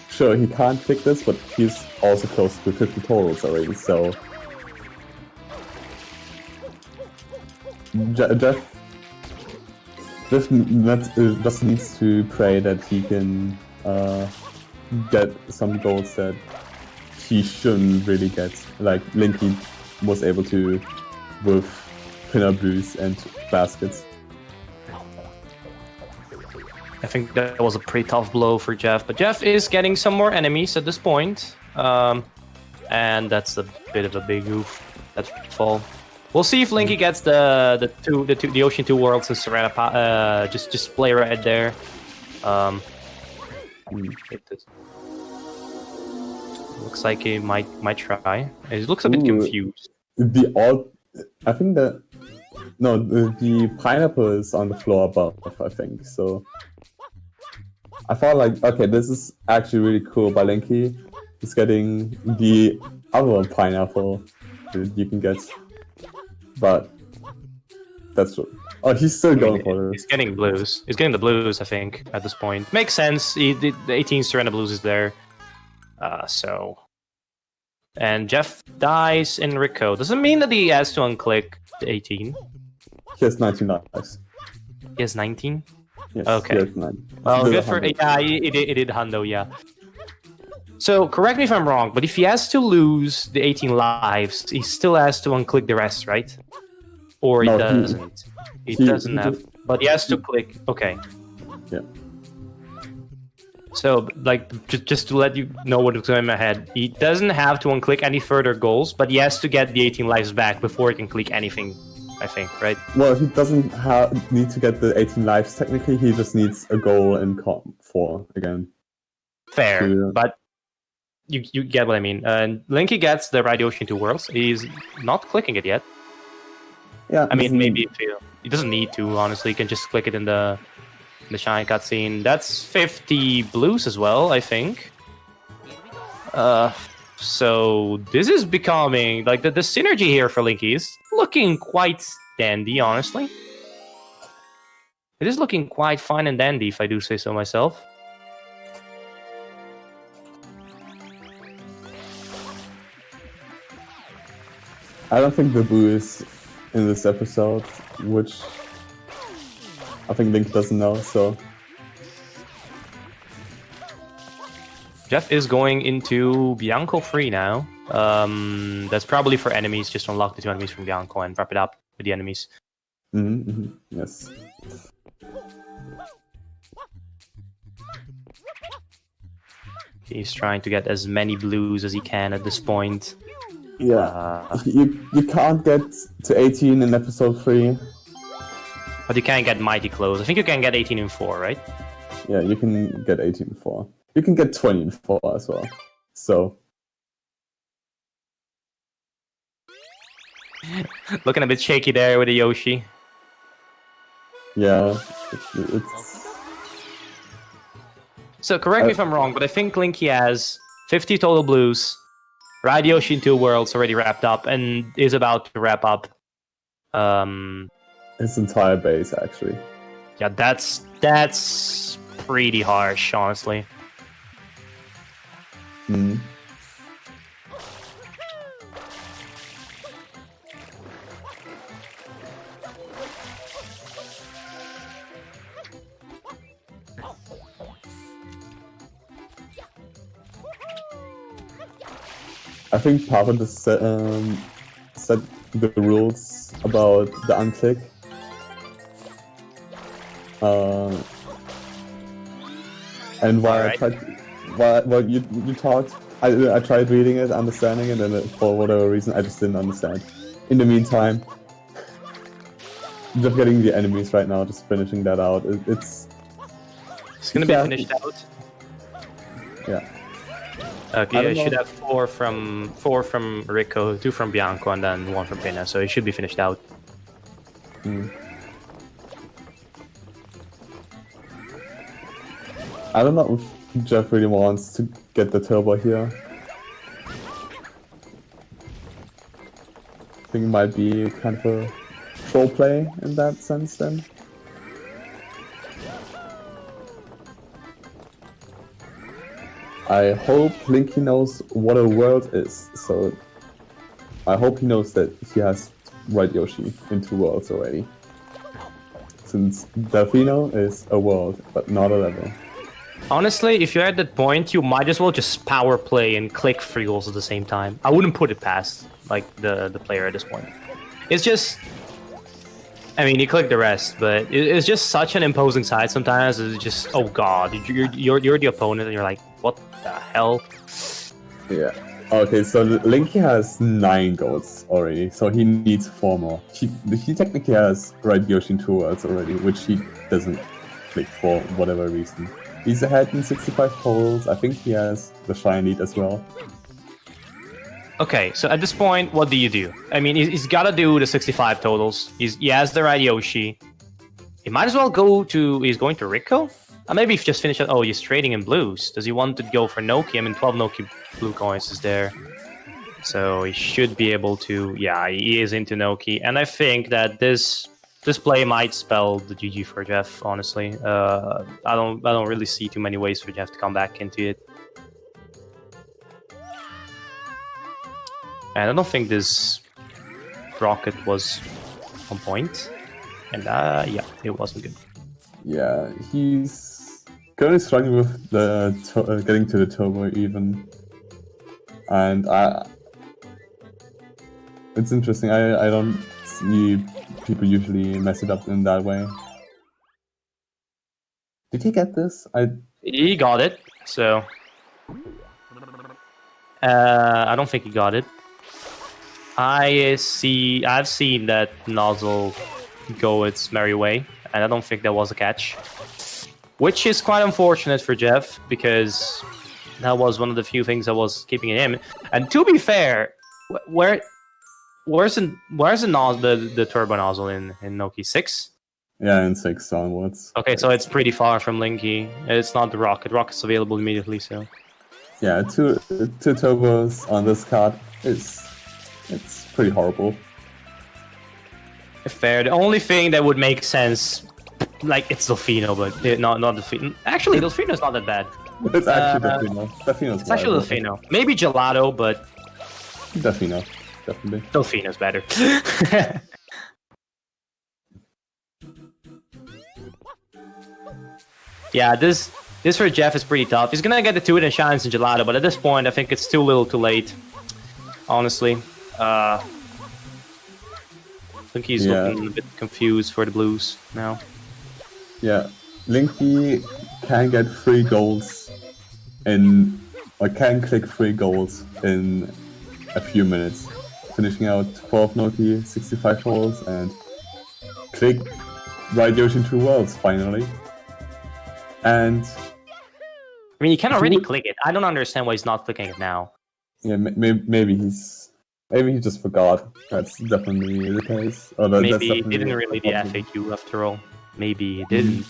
Sure, he can't pick this, but he's also close to 50 totals already, so Jeff just needs to pray that he can get some goals that he shouldn't really get, like Linky was able to with Pinna Blues and baskets. I think that was a pretty tough blow for Jeff, but Jeff is getting some more enemies at this point, and that's a bit of a big oof. That's fall. We'll see if Linky gets the Ocean 2 Worlds and Serena just play right there. Looks like he might try. He looks a bit confused. I think the pineapple is on the floor above, I think. So I thought like, okay, this is actually really cool by Linky. He's getting the other pineapple that you can get, but that's true. Oh, he's still going for this. He's getting blues. He's getting the blues, I think, at this point. Makes sense. The 18 Serena Blues is there. So And Jeff dies in Rico. Doesn't mean that he has to unclick the 18. He has 19 lives. He has 19? Yes, Okay. he has 9. Well, He did good for... 100. Yeah, he did Hundo, yeah. So, correct me if I'm wrong, but if he has to lose the 18 lives, he still has to unclick the rest, right? Or he No, doesn't. He doesn't have... But he has to click... Okay. Yeah. So, like, just to let you know what's going in my head, he doesn't have to unclick any further goals, but he has to get the 18 lives back before he can click anything, I think, right? Well, he doesn't need to get the 18 lives technically, he just needs a goal in comp 4 again. Fair, but you get what I mean. Linky gets the Ride Ocean 2 Worlds. He's not clicking it yet. Yeah, I mean, maybe he doesn't need to, honestly. He can just click it in the Shine cutscene. That's 50 blues as well, I think. So this is becoming... Like, the synergy here for Linky is looking quite dandy, honestly. It is looking quite fine and dandy, if I do say so myself. I don't think the boo is in this episode, which I think Link doesn't know, so... Jeff is going into Bianco free now. That's probably for enemies, just unlock the 2 enemies from Bianco and wrap it up with the enemies. Yes. He's trying to get as many blues as he can at this point. Yeah, you can't get to 18 in episode 3. But you can get mighty close. I think you can get 18 in 4, right? Yeah, you can get 18 in 4. You can get 20 in 4 as well. So... Looking a bit shaky there with the Yoshi. Yeah, it's... So correct me if I'm wrong, but I think Linky has 50 total blues. Ride Yoshi in 2 Worlds already wrapped up and is about to wrap up. His entire base, actually. Yeah, that's pretty harsh, honestly. I think Papa just set the rules about the unclick. And while you talked, I tried reading it, understanding it, and for whatever reason I just didn't understand. In the meantime, just getting the enemies right now, just finishing that out. It's gonna be finished out. Yeah. Okay, you should have 4 from Rico, 2 from Bianco, and then 1 from Pena, so it should be finished out. I don't know if Jeff really wants to get the turbo here. I think it might be kind of a troll play in that sense then. I hope Linky knows what a world is, so I hope he knows that he has Ride Yoshi in 2 worlds already. Since Delfino is a world, but not a level. Honestly, if you're at that point, you might as well just power play and click 3 goals at the same time. I wouldn't put it past like the player at this point. It's just... I mean, you click the rest, but it's just such an imposing sight sometimes. It's just, oh god, you're the opponent and you're like, what the hell? Yeah. Okay, so Linky has 9 goals already, so he needs 4 more. He technically has Ride Yoshi in 2 worlds already, which he doesn't click for whatever reason. He's ahead in 65 totals. I think he has the Shine lead as well. Okay, so at this point, what do you do? I mean, he's got to do the 65 totals. He has the Ride Yoshi. He might as well go to... He's going to Rico? Maybe if just finish it... Oh, he's trading in blues. Does he want to go for Noki? I mean, 12 Noki blue coins is there. So he should be able to... Yeah, he is into Noki. And I think that this play might spell the GG for Jeff, honestly. I don't really see too many ways for Jeff to come back into it. And I don't think this rocket was on point. And yeah, it wasn't good. Yeah, he's currently struggling with the getting to the turbo even. And it's interesting. I don't see people usually mess it up in that way. Did he get this? He got it, so I don't think he got it. I've seen that nozzle go its merry way, and I don't think that was a catch. Which is quite unfortunate for Jeff, because that was one of the few things that was keeping him. And to be fair, where's the turbo nozzle in Noki 6? Yeah, in 6 onwards. Okay, so it's pretty far from Linky. It's not the rocket. Rocket's available immediately, so yeah, two turbos on this card it's pretty horrible. fair. The only thing that would make sense, like, it's Delfino, but not Delfino. Actually, Delfino's not that bad. It's actually Delfino. Delfino's It's actually Delfino. Maybe Gelato, but Delfino, definitely. Delfino's better. Yeah, this for Jeff is pretty tough. He's gonna get the 2 hidden shines in Gelato, but at this point, I think it's too little too late. Honestly. I think he's looking a bit confused for the blues now. Yeah, Linky can get 3 goals can click 3 goals in a few minutes, finishing out 12 Noki, 65 goals, and click Right Yoshi 2 Worlds finally. And I mean, you can already click it. I don't understand why he's not clicking it now. yeah, maybe he just forgot. That's definitely the case. Maybe he didn't read the FAQ after all. Maybe he didn't.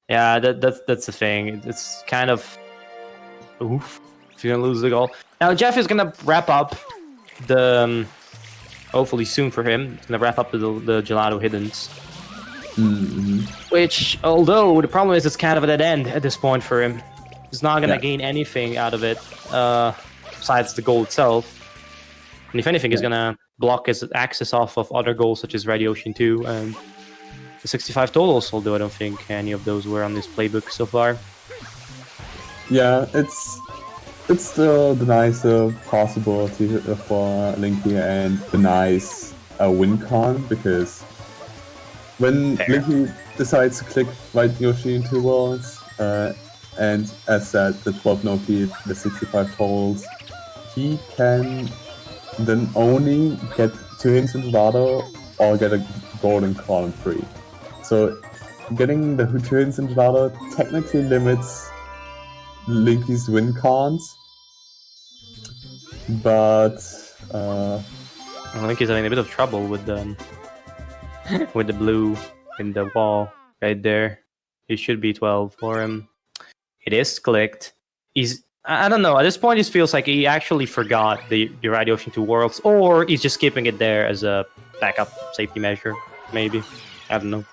Yeah, that's the thing. It's kind of oof if you're gonna lose the goal. Now Jeff is gonna wrap up the hopefully soon for him. He's gonna wrap up the Gelato hiddens. Which, although the problem is, it's kind of a dead end at this point for him. He's not gonna gain anything out of it besides the goal itself. And if anything, he's gonna block his access off of other goals such as Red Ocean 2 and the 65 totals, although I don't think any of those were on this playbook so far. Yeah, it's still the nice possibility for Linky and the nice win con, because when Linky decides to click Right Yoshi into worlds, and as said, the 12 Noki, the 65 totals, he can then only get 2 hints in Gelato or get a golden column 3. So getting the 2 hints in Gelato technically limits Linky's win cons, but I think he's having a bit of trouble with the with the blue in the wall right there. It should be 12 for him. It is clicked. I don't know. At this point, it feels like he actually forgot the Right Ocean 2 Worlds, or he's just keeping it there as a backup safety measure. Maybe. I don't know.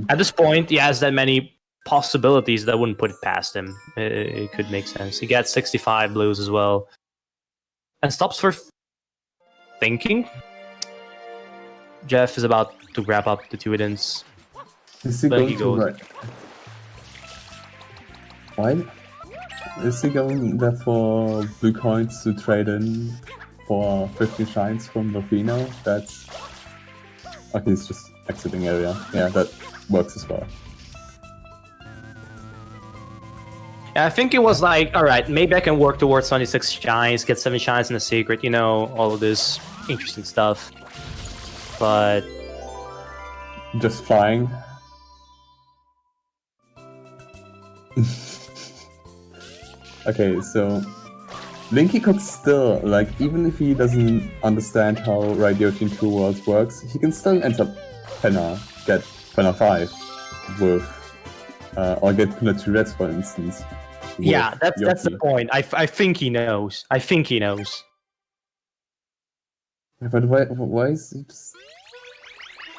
At this point, he has that many possibilities that wouldn't put it past him. It could make sense. He gets 65 blues as well. And stops for thinking. Jeff is about to wrap up the 2 hiddens. is he going to right? Why? Is he going there for blue coins to trade in for 15 shines from Delfino? That's okay. He's just exiting area. Yeah, that works as well. Yeah, I think it was like, alright, maybe I can work towards 26 shines, get 7 shines in a secret, you know, all of this interesting stuff. But just flying. Okay, so Linky could still, like, even if he doesn't understand how Right Yoshi 2 Worlds works, he can still enter Penna, get Penna 5 with, or get Penna 2 Reds, for instance. yeah, that's the point. I think he knows. I think he knows. But why is he just...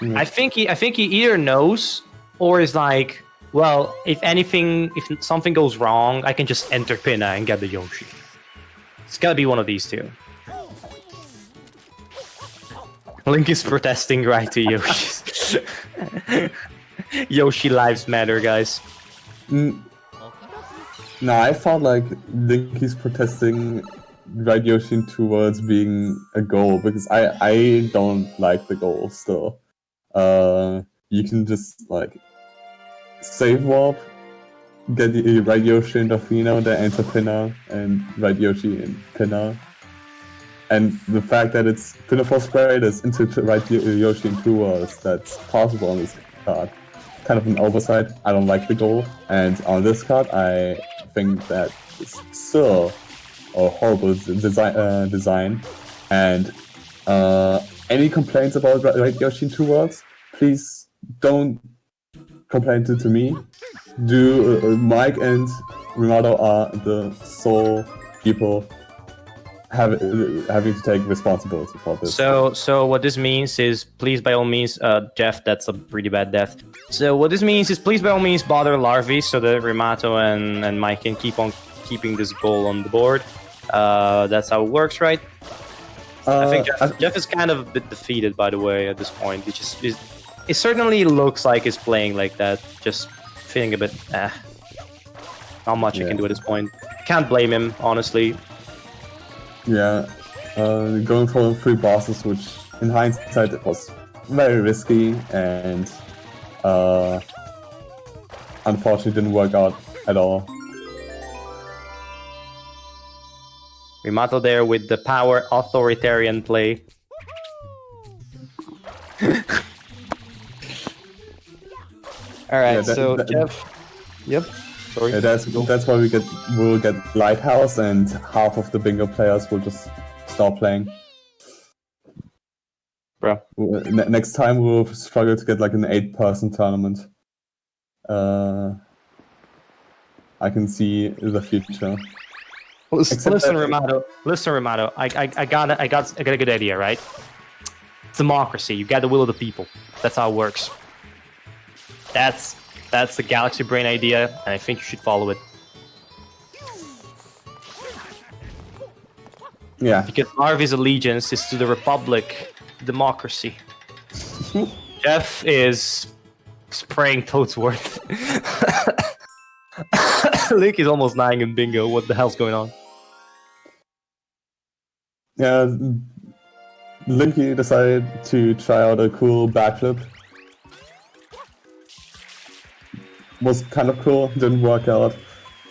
I think he either knows or is like, well, if something goes wrong, I can just enter Pinna and get the Yoshi. It's gotta be one of these two. Link is protesting right to Yoshi. Yoshi lives matter, guys. No, I felt like Linky's protesting right Yoshi towards being a goal because I don't like the goal still. You can just like save warp, get the right Yoshi in Dofino, then enter Pinna, and right Yoshi in Pinna. And the fact that it's Pinna for Sprite is into right Yoshi in 2 worlds, that's possible on this card. Kind of an oversight. I don't like the goal, and on this card, I think that it's still a horrible design. And any complaints about right Yoshi in 2 worlds, please don't complain to me. Mike and Ronaldo are the sole people having to take responsibility for this. So what this means is, please by all means, Jeff, that's a pretty bad death. So what this means is, please by all means bother Larvae so that Rimato and Mike can keep on keeping this goal on the board. That's how it works, right? I think Jeff is kind of a bit defeated, by the way, at this point. It certainly looks like he's playing like that, just feeling a bit, not much I can do at this point. Can't blame him, honestly. Yeah, going for 3 bosses, which in hindsight it was very risky and unfortunately didn't work out at all. Rimato there with the power authoritarian play. Alright, Jeff. Yep. Sorry. Yeah, that's why we'll get Lighthouse, and half of the bingo players will just stop playing. Bro. Next time we'll struggle to get like an 8-person tournament. I can see the future. Listen, Ramato. I got a good idea, right? It's democracy. You got the will of the people. That's how it works. That's the Galaxy Brain idea, and I think you should follow it. Yeah. Because Larvae's allegiance is to the Republic, democracy. Jeff is spraying Toadsworth. Link is almost dying in bingo. What the hell's going on? Yeah, Linky decided to try out a cool backflip. Was kind of cool, didn't work out,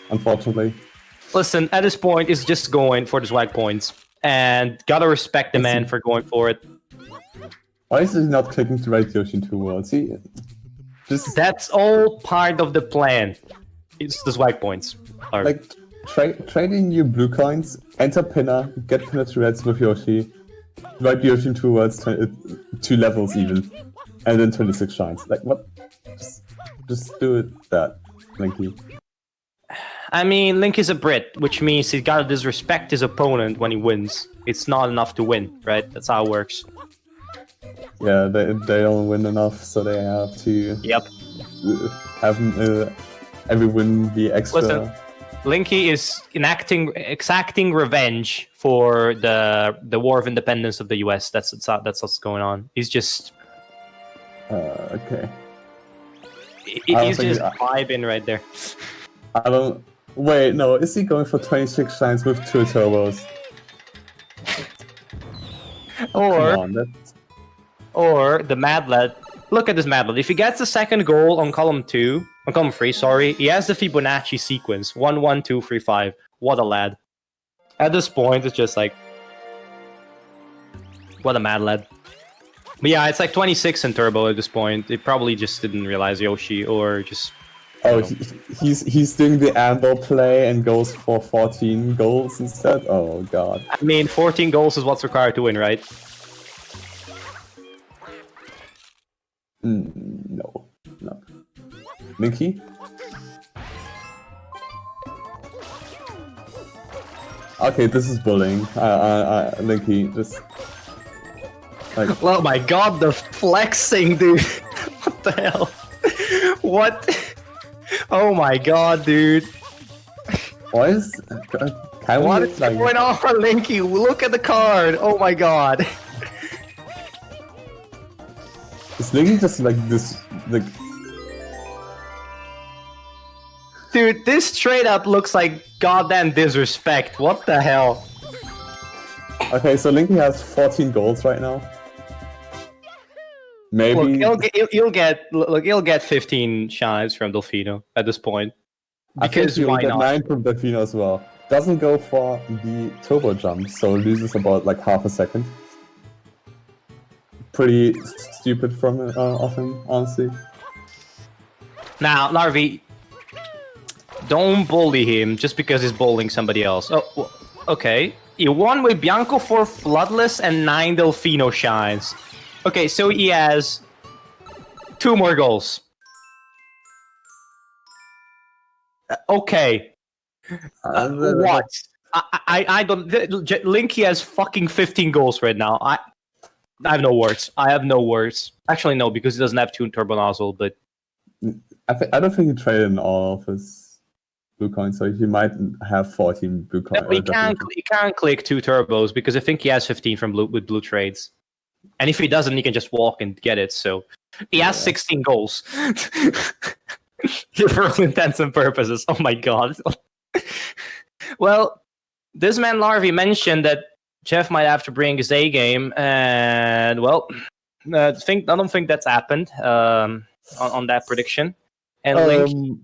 unfortunately. Listen, at this point, it's just going for the swag points. And gotta respect the man for going for it. Why is he not clicking to right Yoshi in 2 worlds? That's all part of the plan. It's the swag points. Like, trading your blue coins, enter Pinna, get Pinna to reds with Yoshi, right Yoshi in 2 worlds, 2 levels even, and then 26 shines. Like, what? Just do it that, Linky. I mean, Link is a Brit, which means he's gotta disrespect his opponent when he wins. It's not enough to win, right? That's how it works. Yeah, they don't win enough, so they have to have every win be extra. Listen, Linky is exacting revenge for the War of Independence of the US. That's what's going on. He's just... okay. He's just vibing right there. I don't... Wait, no, is he going for 26 shines with 2 turbos? Or the Mad Lad. Look at this Mad Lad. If he gets the second goal on column 3, sorry, he has the Fibonacci sequence. 1, 1, 2, 3, 5. What a lad. At this point, it's just like... What a Mad Lad. But yeah, it's like 26 in turbo at this point. It probably just didn't realize Yoshi, or just... Oh, he's doing the amble play and goes for 14 goals instead? Oh, God. I mean, 14 goals is what's required to win, right? No. Linky? Okay, this is bullying. Linky, just... Like, Oh my god, the flexing, dude. What the hell? What? Oh my god, dude. why is can What we is like? going on, Linky? Look at the card. Oh my god. Is Linky just like this? Like, Dude, this straight up looks like goddamn disrespect. What the hell? okay, so Linky has 14 goals right now. Maybe Look, he'll get 15 shives from Delfino at this point. I think Because he'll why get not? 9 from Delfino as well. Doesn't go for the turbo jump, so loses about like half a second. Pretty stupid from of him, honestly. Now, Larvi, don't bully him just because he's bullying somebody else. Oh, okay. He won with Bianco 4 Floodless and 9 Delfino shines. Okay, so he has 2 more goals. Okay. What? I don't. Linky has fucking 15 goals right now. I have no words. I have no words. Actually, no, because he doesn't have 2 turbo nozzle. But I don't think he traded in all of his blue coins, so he might have 14 blue coins. no, he can't click 2 turbos because I think he has 15 from blue trades. And if he doesn't, he can just walk and get it. So he has 16 goals. For all intents and purposes. Oh my god. Well, this man Larvi mentioned that Jeff might have to bring his A game, and well, I don't think that's happened on that prediction. And Linky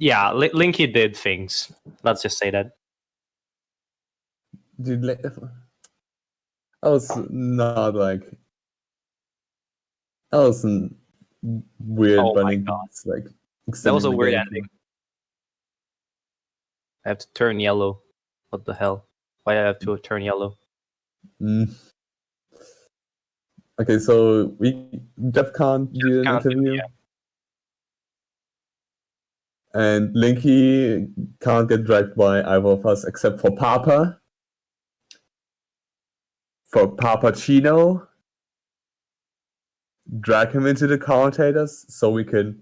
Linky did things. Let's just say that. Dude, I was not like. That was weird, Oh but my god. it's like That was a extending the weird game. ending. I have to turn yellow. What the hell? Why do I have to turn yellow? Okay, so Jeff can't do an can't do it, interview. yeah. And Linky can't get dragged by either of us except for Papa. For Papacino. Drag him into the commentators so we can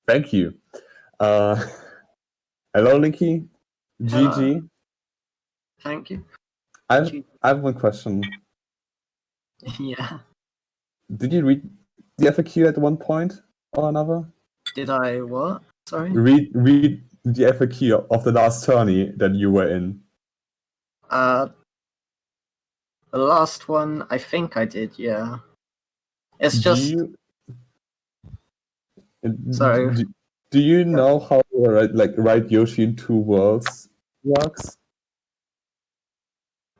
thank you. Hello, Linky. GG. Thank you. I have one question. Yeah. Did you read the FAQ at one point or another? Did I what? Sorry? Read the FAQ of the last tourney that you were in. The last one, I think I did, yeah. It's just... Sorry. Do you know how Right Yoshi in 2 Worlds works?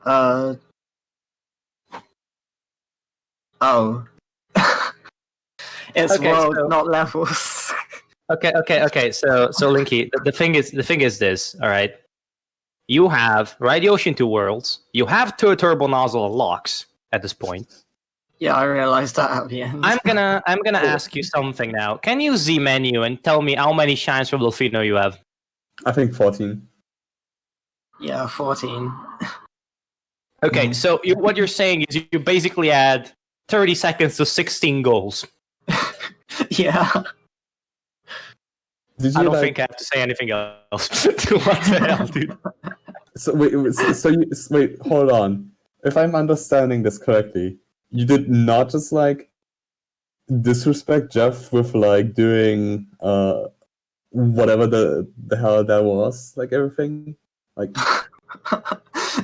Oh. It's Okay, world, so- not levels. Okay. So Linky, the thing is this. All right, you have Right Yoshi in 2 Worlds. You have 2 turbo nozzle locks at this point. Yeah, I realized that at the end. I'm gonna ask you something now. Can you Z menu and tell me how many shines from Delfino you have? I think 14. Yeah, 14. Okay, so what you're saying is you basically add 30 seconds to 16 goals. Yeah. Did you, I don't think I have to say anything else. What the hell, dude? So wait, hold on. If I'm understanding this correctly, you did not just disrespect Jeff with doing whatever the hell that was, everything,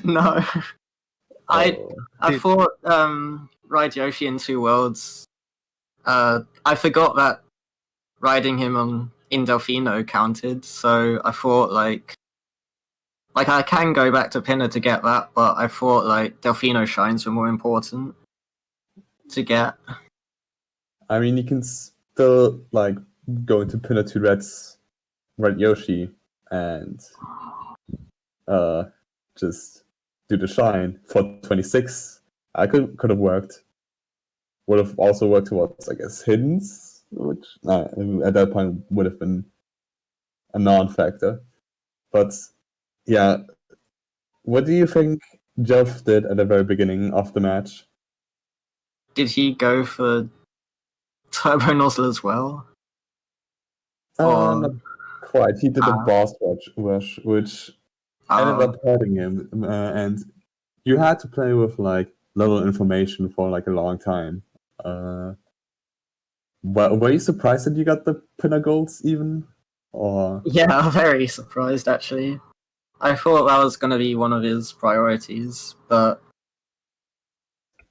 No. I Dude. thought Ride Yoshi in 2 Worlds. I forgot that riding him in Delfino counted, so I thought I can go back to Pinner to get that, but I thought Delfino shines were more important to get. I mean, you can still go into Pinner 2 Red's Red Yoshi and just do the shine for 26. I could have worked. Would have also worked towards, I guess, Hiddens, which at that point would have been a non-factor. But yeah, what do you think Jeff did at the very beginning of the match. Did he go for turbo nozzle as well? Not quite. He did a Ah. boss rush, which ended up hurting him, and you had to play with like little information for like a long time. Were you surprised that you got the pinner golds even? Or Yeah, I'm very surprised actually. I thought that was going to be one of his priorities, but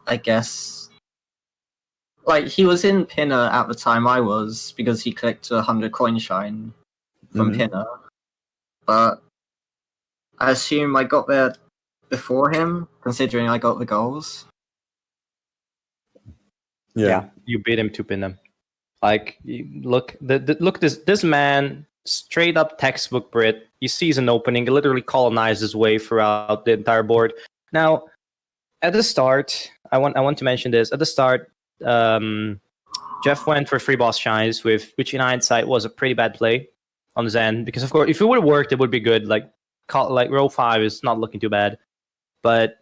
I guess like he was in pinner at the time I was because he clicked 100 coin shine from pinner, but I assume I got there before him, considering I got the goals. Yeah, you beat him to pin him. Like, look, look, this man, straight up textbook Brit. He sees an opening, he literally colonizes his way throughout the entire board. Now, at the start, I want to mention this. At the start, Jeff went for 3 boss shines, which in hindsight was a pretty bad play on his end, because of course, if it would have worked, it would be good. Like row 5 is not looking too bad, but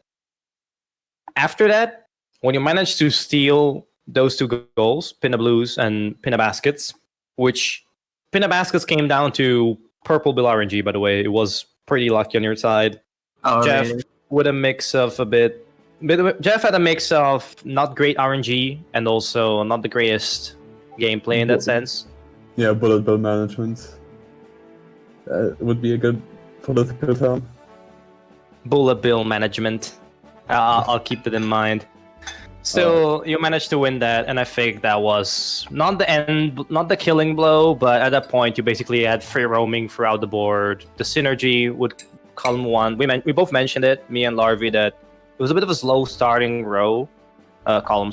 after that, when you manage to steal those 2 goals, Pinna Blues and Pinna Baskets, which Pinna Baskets came down to purple bill RNG, by the way. It was pretty lucky on your side. Oh, Jeff really? with a mix of Jeff had a mix of not great RNG and also not the greatest gameplay in that sense. Yeah, bullet bill management would be a good political term. Bullet bill management. I'll keep that in mind. Still, you managed to win that, and I think that was not the end, not the killing blow, but at that point, you basically had free roaming throughout the board. The synergy with column 1, we both mentioned it, me and Larvi, that it was a bit of a slow starting column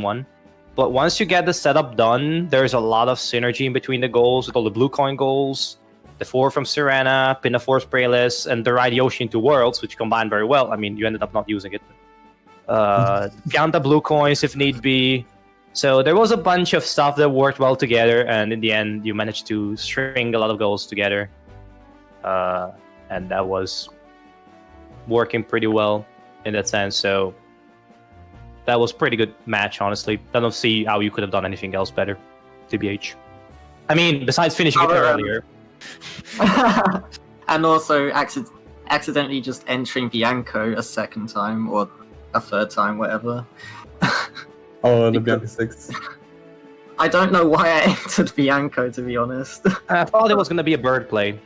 1. But once you get the setup done, there's a lot of synergy in between the goals, with all the blue coin goals, the 4 from Sirena, Pinna Force Prayless, and the Ride Yoshi into Worlds, which combined very well. I mean, you ended up not using it. Pianta blue coins if need be. So there was a bunch of stuff that worked well together, and in the end, you managed to string a lot of goals together. And that was working pretty well in that sense. So that was pretty good match, honestly. I don't see how you could have done anything else better, TBH. I mean, besides finishing it earlier. And also accidentally just entering Bianco a second time, or a third time, whatever. Oh, the Bianco 6. I don't know why I entered Bianco, to be honest. I thought it was going to be a bird play,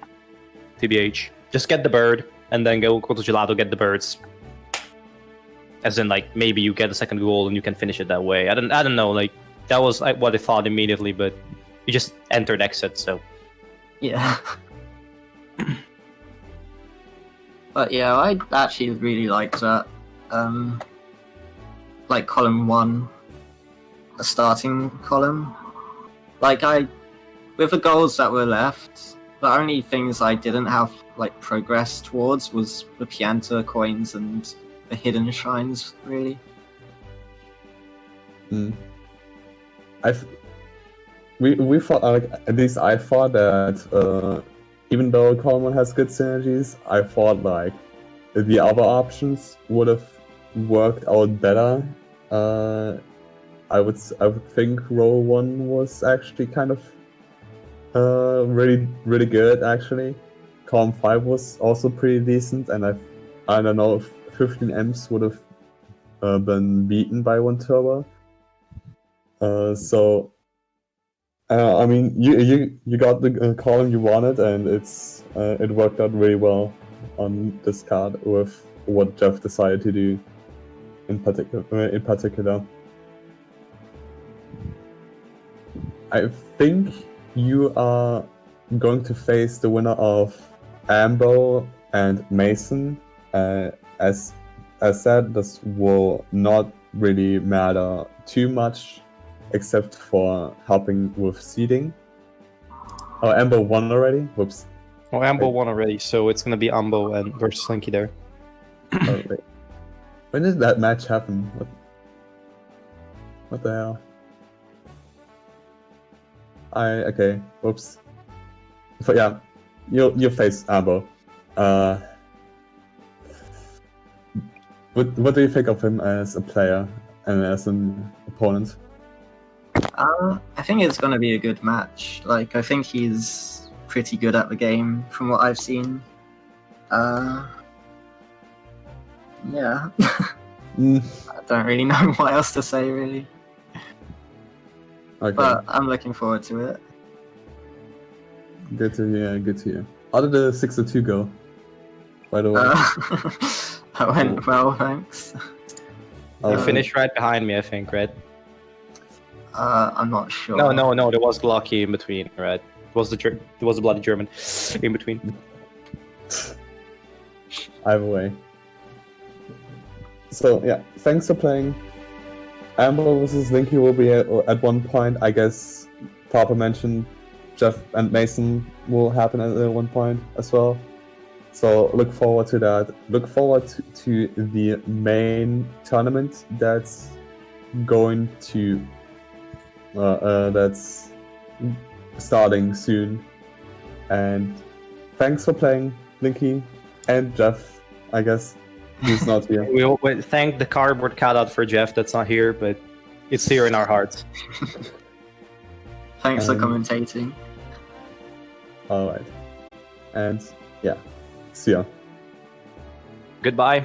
TBH. Just get the bird, and then go to Gelato, get the birds. As in, like, maybe you get a second goal and you can finish it that way. I don't know, like, that was what I thought immediately, but you just entered exit, so... Yeah. But yeah, I actually really liked that. Like column 1, a starting column. Like with the goals that were left, the only things I didn't have like progress towards was the Pianta coins and the hidden shines, really. We thought, like, at least I thought that even though column 1 has good synergies, I thought like the other options would have worked out better. I would think row 1 was actually kind of really good actually. Column 5 was also pretty decent, and I don't know if 15 M's would have been beaten by 1 turbo. So I mean, you got the column you wanted, and it worked out really well on this card with what Jeff decided to do in particular. I think you are going to face the winner of Ambo and Mason. As said, this will not really matter too much, except for helping with seeding. Oh, Ambo won already? Whoops. Well, Ambo won already, so it's gonna be Ambo and versus Linky there. Oh, wait. When did that match happen? What the hell? Okay. Whoops. But yeah, you'll face Ambo. What do you think of him as a player and as an opponent? I think it's gonna be a good match. Like, I think he's pretty good at the game from what I've seen. Yeah. Mm, I don't really know what else to say, really. okay, But I'm looking forward to it. good to hear. Good to hear. How did the 6-2 go? By the way, That went well, thanks. You finished right behind me, I think, right? I'm not sure. No. There was Glocky in between, right? It was the bloody German in between. either way. So yeah, thanks for playing. Amber versus Linky will be at one point. I guess Papa mentioned Jeff and Mason will happen at one point as well. So look forward to that. Look forward to the main tournament that's going to that's starting soon. And thanks for playing, Linky and Jeff. I guess he's not here. We thank the cardboard cutout for Jeff that's not here, but it's here in our hearts. Thanks for commentating. All right, and yeah, see ya. Goodbye.